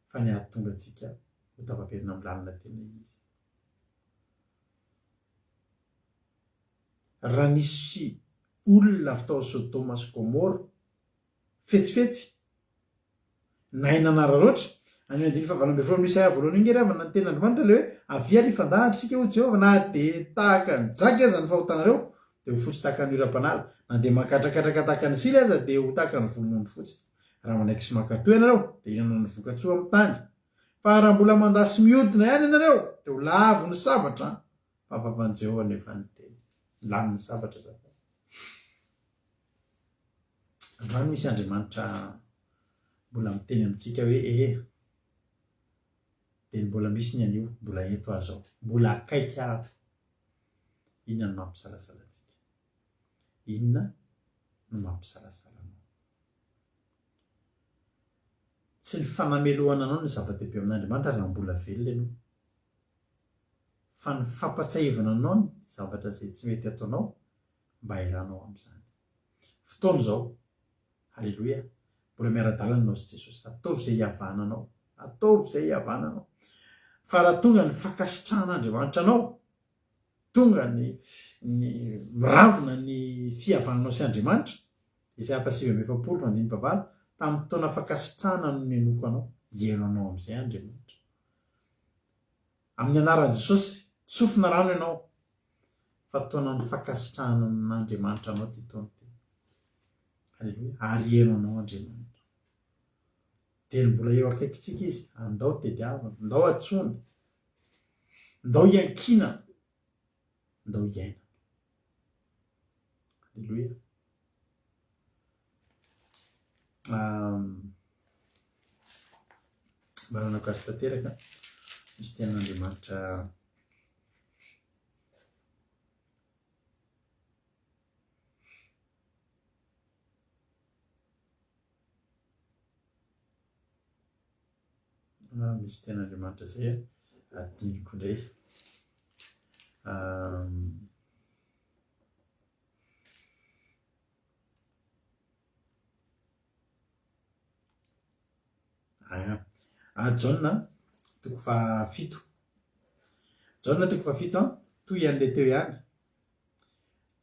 Speaker 1: fa ny ahatonga antsika ho tafaverina amin'ny lalina tena izy. Raha nisy olona avy tao Sodoma sy Gomora fetsifetsy na nanararoatra any 1:40 Isaia voalohany iny ravana ny ten'Andriamanitra le hoe avy ary fandahatritsika ho Jehovah na dia tahaka ny jaka aza ny fahotanareo dia ho fotsy tahaka ny ora-panala, na dia makatrakatra tahaka ny sila aza dia ho tahaka ny volomondry fotsy. Raha manaiky sy mankatoy ianareo dia hihinana ny voka-tsoa amin'ny tany. Fa raha mbola mandasy mihodina ihany ianareo dia ho lavo ny sabatra. Fahafavan'i Jehovah nefa ny teny. Lany ny sabatra zany. Androany misy Andriamanitra mbola miteny amintsika hoe dia mbola misy ny anio, mbola eto azo ao, mbola akaiky avy. Inona no mampisalasala antsika? Inona no mampisalasala anao? Tsy ny fanamelohana anao ny zava-dehibe amin'Andriamanitra raha mbola velona ianao. Fa ny fampatsahivana anao ny zavatra izay tsy mety ataonao mba hiranao amin'izany. Fotoana izao, halleluia, mbola miara-dalana anao sy Jesosy. Ataovy izay hihavananao, ataovy izay hihavananao. Fa raha tonga ny fankasitrahan'Andriamanitra anao, tonga ny miravina ny fihavananao sy Andriamanitra, Isaya pasivy amby efapolo mandiny babalo tamin'ny taona fakasitrahana no nenoko anao ieno anao amin'izay Andriamanitra. Amin'ny anaran'i Jesosy tsofina rano ianao fa taonan'ny fakasitrahana n'Andriamanitra anao ty taona ty. Halleluja. Ary ieno anao Andriamanitra. Teny mbola eo akaikitsika izy, andao tediavana, andao atsona, andao iankina, andao iaina. Halleluja. Mbaranako azy tanteraka misy tenan'Andriamanitra misy tenan'Andriamanitra zay adiniko indray. Jauna toko fafito. Jauna toko fafito toy an'le teo ihany.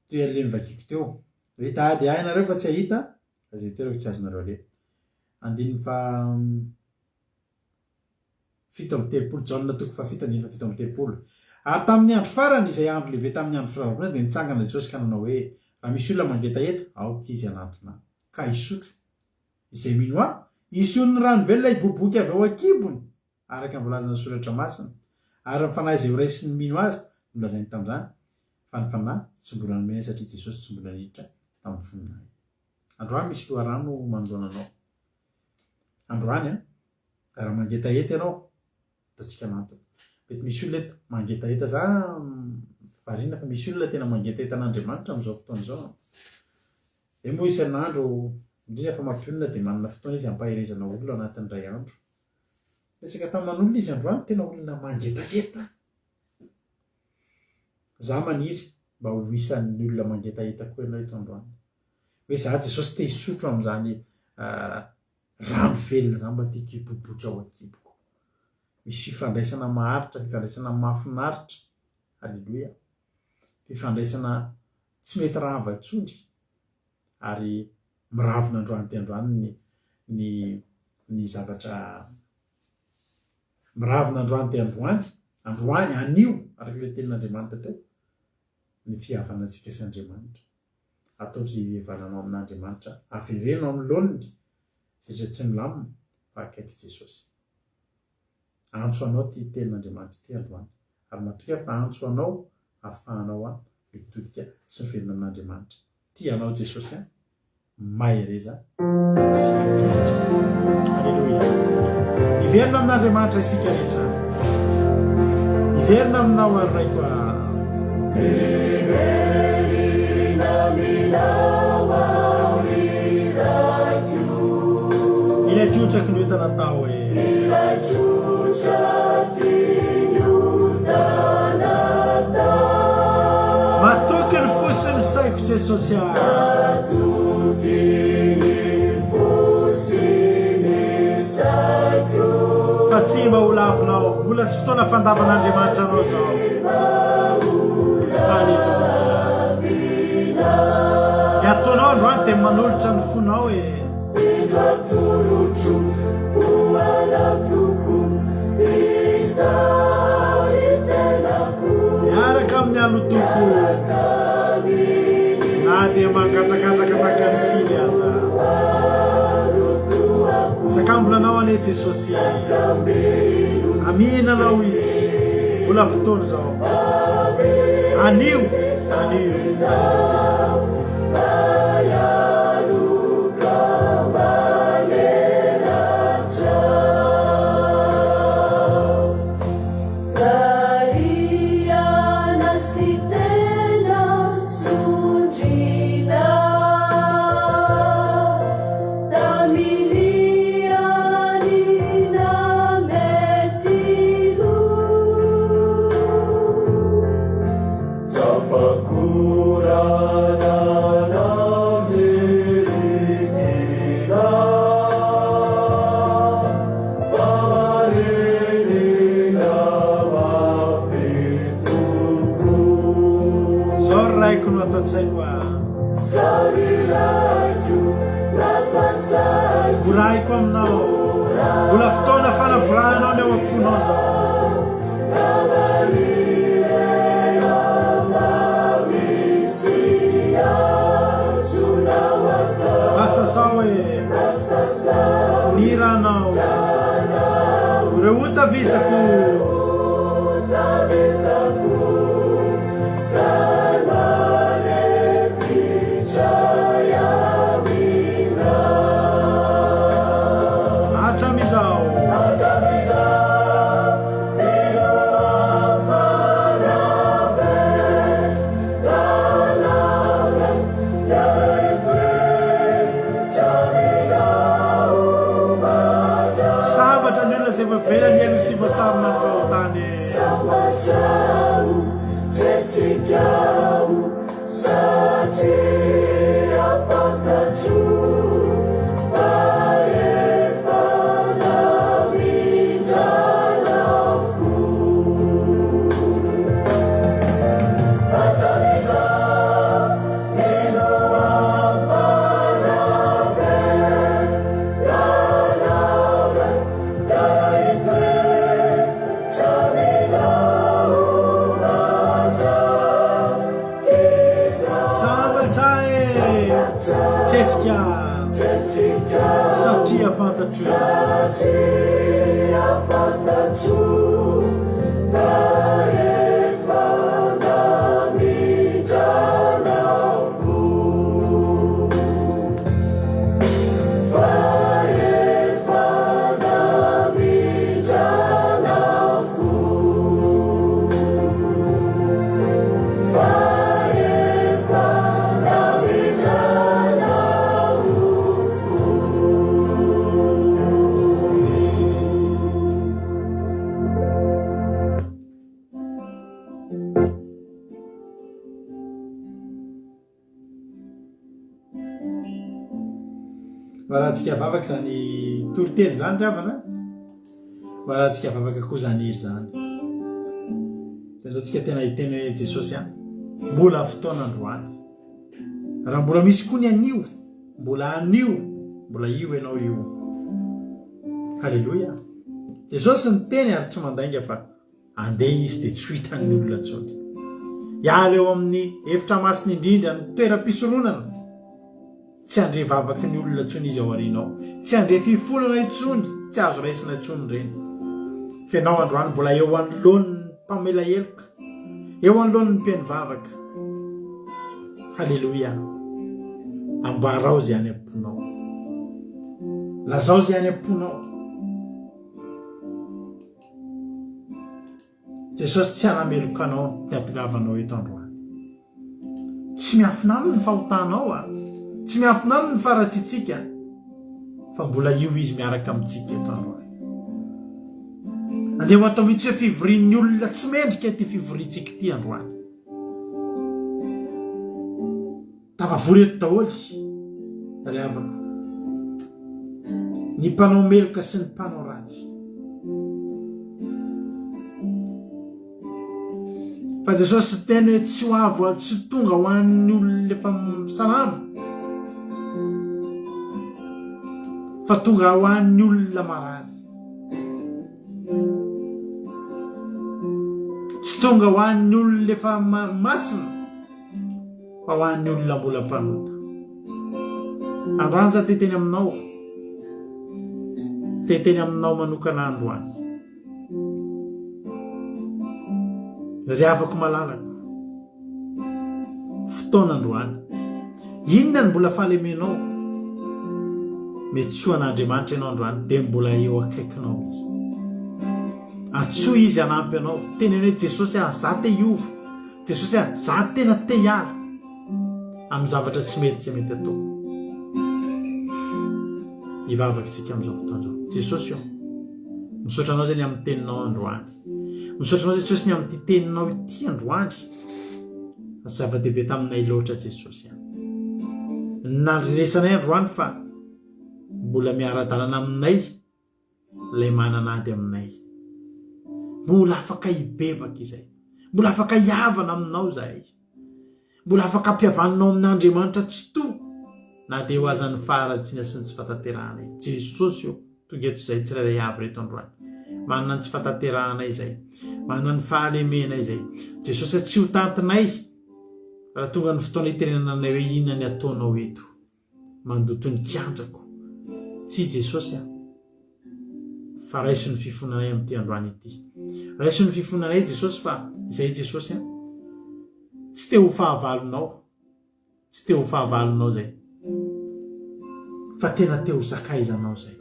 Speaker 1: Toy an'le nivakiko teo. Hoe tady ahy nareo fa tsy ahita, zay teo tsy azonareo le. Andininy fa fito amby telopolo. Jauna toko fafito andininy fa fito amby telopolo. Ary tamin'ny andro farany izay andro lehibe tamin'ny andro firavakana dia nitsangana Jesosy ka nanao hoe raha misy olona mangetaheta aoka izy anatona ka hisotro izay mino ahy ision'ny rano velona iboboky avy ao akibony araka ny volazana soratra masina ary ny fanahy izay ho raisiny mino azy nolazainy tamin'izany fa ny fanahy tsy mbola nomeny satria Jesosy tsy mbola niditra tamin'ny foninahy. Androany misy loharano manoloana anao. Androany raha mangetaheta ianao ataontsika anatony. Mety misy olona eto mangetaheta za variana fa misy olona tena mangetaheta an'Andriamanitra amin'izao fotoana izao. Dia moa isan'andro indrindra fa mampionona dia manana fotoana izy hampaherezana olona anatin'ny iray andro. Resaka tamin'olona izy androany tena olona mangetaheta. Za maniry mba ho isan'ny olona mangetaheta koa ianao eto androany. Hoe za Jesosy te hisotro amin'izany rano velona zany mba tiako hiboboka ao akiboko. Misy fifandraisana maharitra, fifandraisana mahafinaritra. Halleluja. Fifandraisana tsy mety raha avatsondry ary miravina androany ty androany ny zavatra miravina androany ty androany anio araka ilay tenin'Andriamanitra teo ny fihavana antsika sy Andriamanitra. Ataovy izay hihavananao amin'Andriamanitra, averenao amin'ny laoniny satria tsy milamina fa akaiky Jesosy. Antso anao ty tenin'Andriamanitra ty androany ary matoka fa antso anao ahafahanao mitodika sy mivelona amin'Andriamanitra. Tianao Jesosy mahereza. Halleluja. Iverina amin'Andriamanitra isika rehetra. Iverina aminao ary raiko ilay trotraky ny entana tao hoe matoky ny fosiny saiko Jesosy fa tsy mba ho lavinao, mbola tsy fotoana fandavan'Andriamanitra anao zao. Ny ataonao androany dia manolotra ny fonao miaraka amin'ny alotoko na dia mangatrakatraka makany sily aza sakambonanao ane Jesosy aminanao izy mbola fotoana zao anio
Speaker 3: Sorry,
Speaker 1: voraiko aminao mbola fotoana fanavorahanao ny ao am-ponao zao asa sao hoe miranao reo ota vitako atramizao sabatra ny olona zay vavelany elo sy vasarina faotany satria fantatro Varahantsika vavaka zany toloteny zany ravana varahantsika vavaka koa zany iry zany zao tsika tena hiteny hoe Jesosy any mbola fotoana androany raha mbola misy koa ny anio mbola anio mbola io ianao io halleluja Jesosy niteny ary tsy mandainga fa andeha izy dia tsy hitan'ny olona ntsony hiala eo amin'ny efitra masiny indrindra ny toeram-pisoronana tsy andre vavaky ny olona ntsony izy ao arinao tsy andre fifolana intsony tsy azo raisina intsony reny fa ianao androany mbola eo anoloan'ny mpamela heloka eo anoloan'ny mpeny vavaka halleluja ambarao zay any am-ponao lazao zay any am-ponao Jesosy tsy hanamelokanao ny atongavanao eto androany tsy miafinano ny fahotanao tsy miafinano ny faratsitsika fa mbola io izy miaraka amintsika eto androany andeha ho atao mihitsy hoe fivorian'ny olona tsy mendrika ty fivoriantsika ty androany tavavory eto daholy ry havako ny mpanao meloka sy ny mpanao ratsy fa Jesosy teny hoe tsy ho avo tsy tonga ho an'ny olona efa salama fa tonga ho an'ny olona marary tsy tonga ho an'ny olona efa masina fa ho an'ny olona mbola mpanota androany za teteny aminao manokana androany ry havako malalako fotoana androany inona ny mbola fahalemenao mety soa an'Andriamanitra ianao androany dia mbola eo akaikinao izy atsoa izy anampy anao teneny hoe Jesosy za te hiova Jesosy za tena te hiala amin'ny zavatra tsy mety tsy mety ataoko hivavaka tsika amin'izao fotoana zao Jesosy misaotra anao zany amin'ny teninao androany misaotra anao Jesosy ny amin'ny teninao ity androany zava-dehibe taminay loatra Jesosy naresanay androany fa mbola miara-dalana aminay ilay mananady aminay mbola afaka hibebaka izay mbola afaka hiavana aminao zahay mbola afaka ampihavananao amin'Andriamanitra tsy to na dia ho azan'ny faharatsiana sy ny tsy fataterahana jesosy io tonga eto izay tsirairay avy reto androany manana ny tsy fataterahana izay manana ny fahalemena izay jesosy tsy ho tantinay raha tonga ny fotoana iterenanay hoe inona ny ataonao eto mandoto ny kianjako tsy jesosy fa raiso ny fifonanay amin'ity androany ity raiso ny fifonanay jesosy fa izay jesosy tsy te ho fahavalonao tsy te ho fahavalonao zay fa tena te ho sakaizanao zay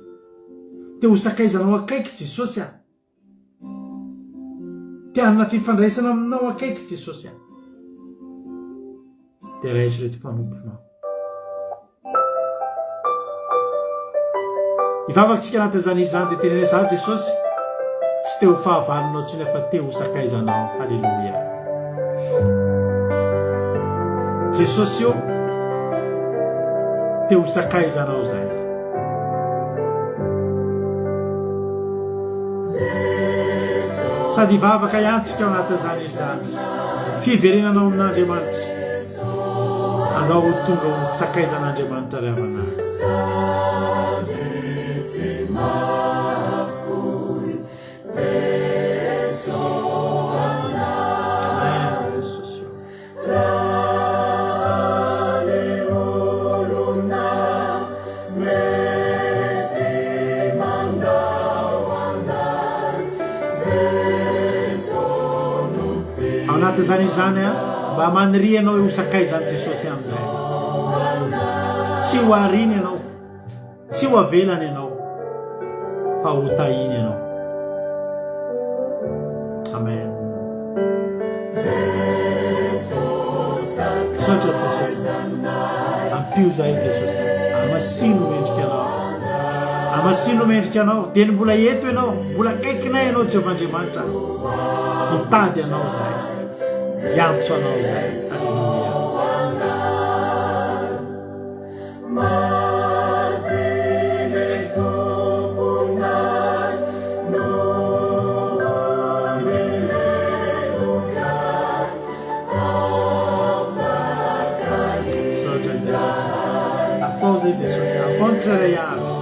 Speaker 1: te ho sakaizanao akaiky jesosy te hanana fifandraisana aminao akaiky jesosy dia raiso reto mpanomponao ivavakantsika anatin'izany izy zany dia tenenay za jesosy tsy te ho fahavalonao tsiny fa te ho sakaizanao halleloia jesosy io te ho sakaizanao zay sady ivavaka iantsika ao anatin'izany izy zany fiverenanao amin'Andriamanitra andao ho tonga ho sakaizan'Andriamanitra ry havana ao anatin'izany izy zany mba maniry ianao ho sakaizany jesosy amin'izay tsy ho ariny ianao tsy ho avelany ianao fa ho tahiny ianao amen sotra jesosy ampio zahay jesosy amasino mendrika anao amasino mendrika anao dia ny mbola eto ianao mbola kaikinay ianao Jehovandriamanitra mitady anao zahay iantso anao zahay apose jesosy afontsere avy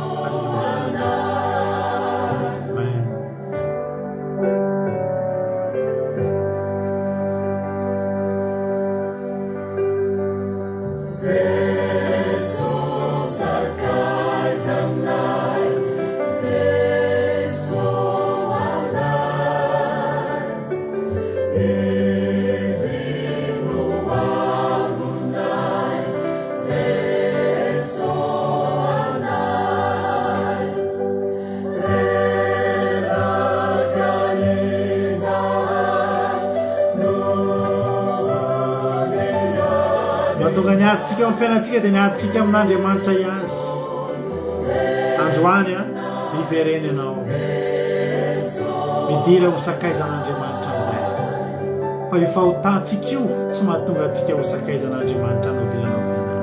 Speaker 1: mahatonga niaditsika amin'ny fiainantsika dia niaditsika amin'Andriamanitra ihany androany mivereny ianao midira ho sakaizan'Andriamanitra amin'izay fa io fahotantsika io tsy mahatonga atsika ho sakaizan'Andriamanitra no vilanao fiainana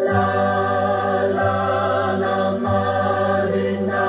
Speaker 3: la la la marina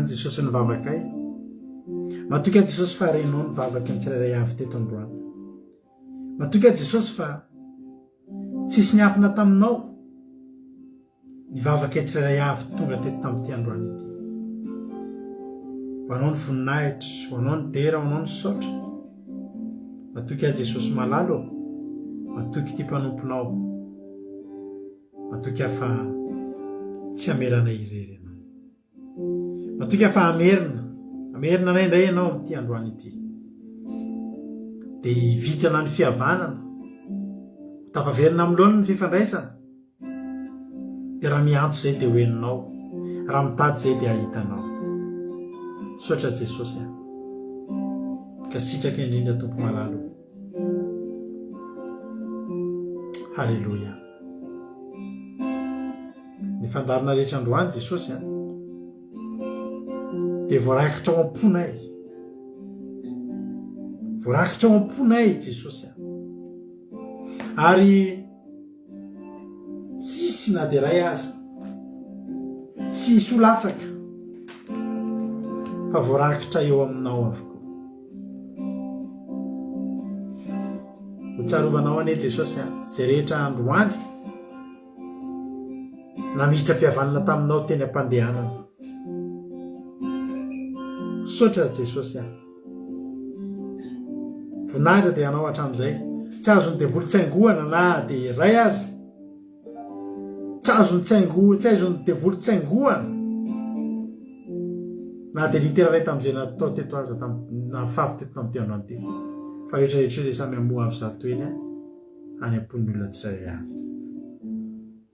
Speaker 1: Androany Jesosy nivavaka ay. Matoky a Jesosy fa renao nivavaka ny tsirairay avy teto androany. Matoky a Jesosy fa tsisy niafina taminao nivavaka ny tsirairay avy tonga teto tamin'ity androany ity. Ho anao ny voninahitra, ho anao ny dera, ho anao ny saotra. Matoky a Jesosy malalo, matoky ty mpanomponao, matoky fa tsy amerana irery anao. Matoky fa amerina indray ianao amin'ity androany ity. Dia hivitrana ny fihavanana, tafaverina amin'ny lohan'ny fifandraisana. Dia raha miantso izay dia hoeninao, raha mitady izay dia ahitanao. Sotra Jesosy ka sitraka indrindra tompo malalo. Halleluja. Ny fandarina rehetra androany Jesosy dia voarakitra ao am-ponay. Voarakitra ao am-ponay Jesosy. Ary tsisy na dia ray aza tsy isolatsaka fa voarakitra eo aminao avokoa. Ho tsarovanao ane Jesosy izay rehetra androany namiditra mpihavanana taminao teny am-pandehanana. Sotra Jesosy voninahitra dia anao hatramin'izay. Tsy azony dia volon-tsaingohana na dia ray aza. Tsy azony dia volon-tsaingohana na dia litera ray tamin'izay natao teto aza nafafy teto tamin'ity androany ty. Fa rehetrarehetra dia samy amoha avy zato eny any am-pon'ny olona tsirairay avy.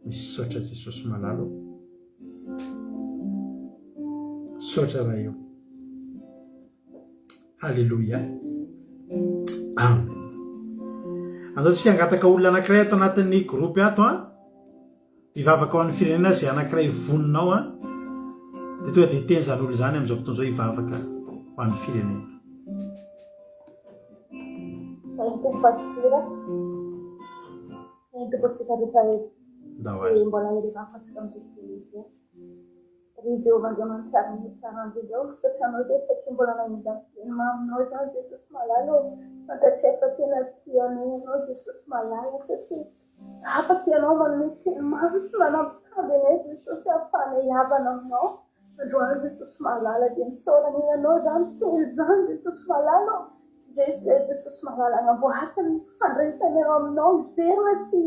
Speaker 1: Misaotra Jesosy malalo. Saotra raha eo. Halleluja. Amen. Andao tsika angataka olona anankiray ato anatin'ny gropy ato hivavaka ao amin'ny firenena izay anankiray voninao dia tonga dia teny izany olo izany amin'izao fotoana izao hivavaka ho amin'ny firenena.
Speaker 6: Mbola irevafatsika amin'izay izy ry Jehovah Andriamanitra ny tsara andreo satria anao zay satria mbola nahaizany teny maminao zany Jesosy malala fantatria fa tena tianao ianao Jesosy malala satria afaka ianao manome teny mamy sy manampitady anay Jesosy ahafahana hiavana aminao androany Jesosy malala dia misaorana ianao zany teny zany Jesosy malala zay Jesosy malala anamboarany fandraisana eo aminao miverina sy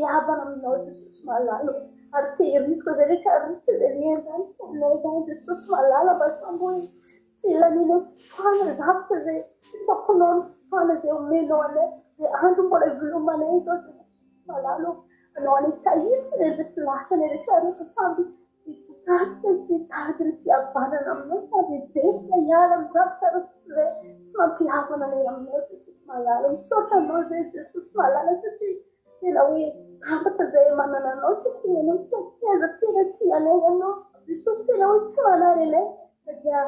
Speaker 6: hiavana aminao Jesosy malala ary tehiriziko zay rehetra arika zay lienzany tenao zany Jesosy malala mba samboy tsy ilanina sy fotoana zavatra zay fisaponao ny fotoana zay omenao anay zay andro mbola ivelomanay zao Jesosy malala anao any tahitsy rehetra sy lasany rehetra rehetra samby itady ny fihavanana aminao samby betsika hiala amin'ny zavatra rehetra zay tsy mampihavana anay aminao Jesosy malala misaotra anao zay Jesosy malala satria tena hoe zavatra zay manana anao satria anao satria tena tianay ianao Jesosy tena hoe tsy manary anay dia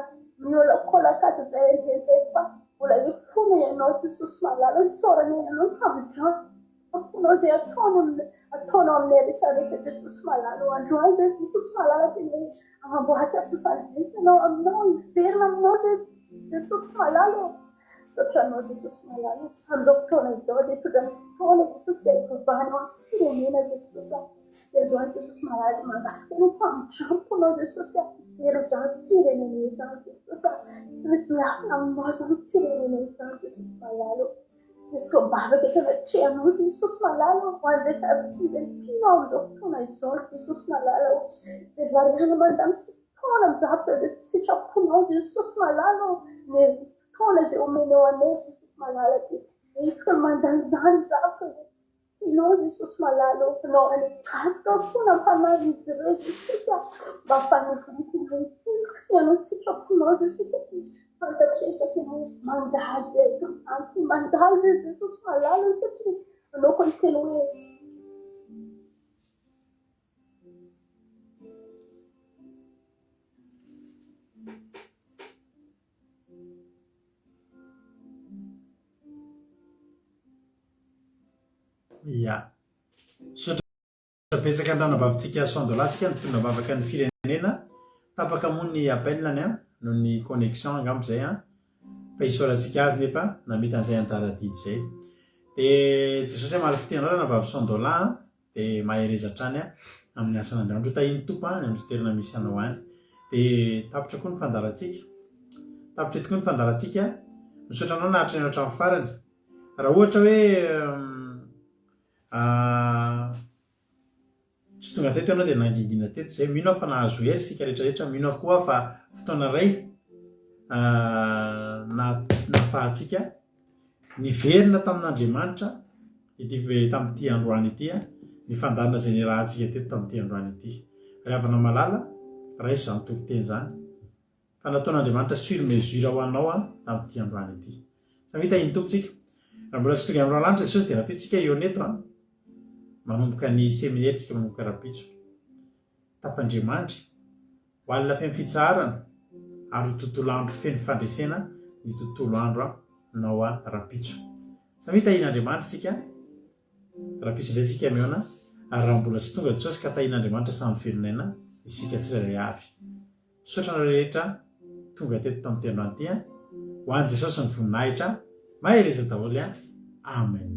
Speaker 6: miolakolakady zay zay fa mbola efona ianao Jesosy malala saorana ianao sambydrafonao zay ataonao aminay rehetrarehetra Jesosy malala androany zay Jesosy malala tena hoe anamboatra fifandraisanao aminao iverina aminao zay Jesosy malala satranao Jesosy malala amin'izao fotoana izao dia tondra ny fotoana Jesosy dia ivovanao amin'ny firenena Jesosy dia androany Jesosy malala mangasika no mpamindramponao Jesosy ero zany firenena izany Jesosy tsy misy miafina aminao zany firenena izany Jesosy malala misy mbavaka tena treanao Jesosy malala ho an'rehetra firentinao amin'izao fotoana izao Jesosy malala dia variana mandany tsy fotoana amin'ny zavatra dia tsy sitraponao Jesosy malala ny fotoana zay omenao anay Jesosy malala dia isika mandany zany zavatra ianao Jesosy malala anao any kasika fona mpanary izy ireo Jesosy mba fanivonitiny sy ianao sitraponao Jesosy fantatresaka ianao mandaly Jesosy malala satria anao koa ny tena hoe
Speaker 1: ia sotra betsaka andranabavitsika sondolatsika ny tondra bavaka ny firenena tapaka moa ny appelany a no ny connexion angambozay a fa isoratsika azy nefa namita an'izay anjara didy zay de jesosy hoe mala fitendrarana vavy $100 de mahereza trany a amin'ny asana andriamanitra tahiny tompo any amin'ny toerana misy anao any de tapitra koa ny fandaratsika tapitra tokoa ny fandaratsika misaotra anao nahatra ny hatramin'ny farany raha ohatra hoe tsy tonga teto ianao dia nangingina teto zay mino aho fa nahazo hery sika rehetrarehetra mino aho koa fa fotoana ray nafahatsika niverina tamin'Andriamanitra tamin'ity androany ity ny fandarana zay nirahantsika teto tamin'ity androany ity ravana malala raha izy zany tokoteny zany fa nataon'Andriamanitra sur mesure ho anao tamin'ity androany ity samita iny tompotsika raha mbola tsy tonga amin'ny lanitra Jesosy dia rapitsika eo neto manomboka ny seminaire tsika manomboka rapitso tapandriamanitra ho alina feno fitsarana ary tontolo andro feno fandresena ny tontolo andro nao rapitso samita in'Andriamanitra tsika rapitso indray tsika meona ary raha mbola tsy tonga Jesosy ka tahin'Andriamanitra samy velonayna isika tsirairay avy sotra rehetra tonga teto tamin'ity androany ity ho an'i Jesosy ny voninahitra mahereza daholo amen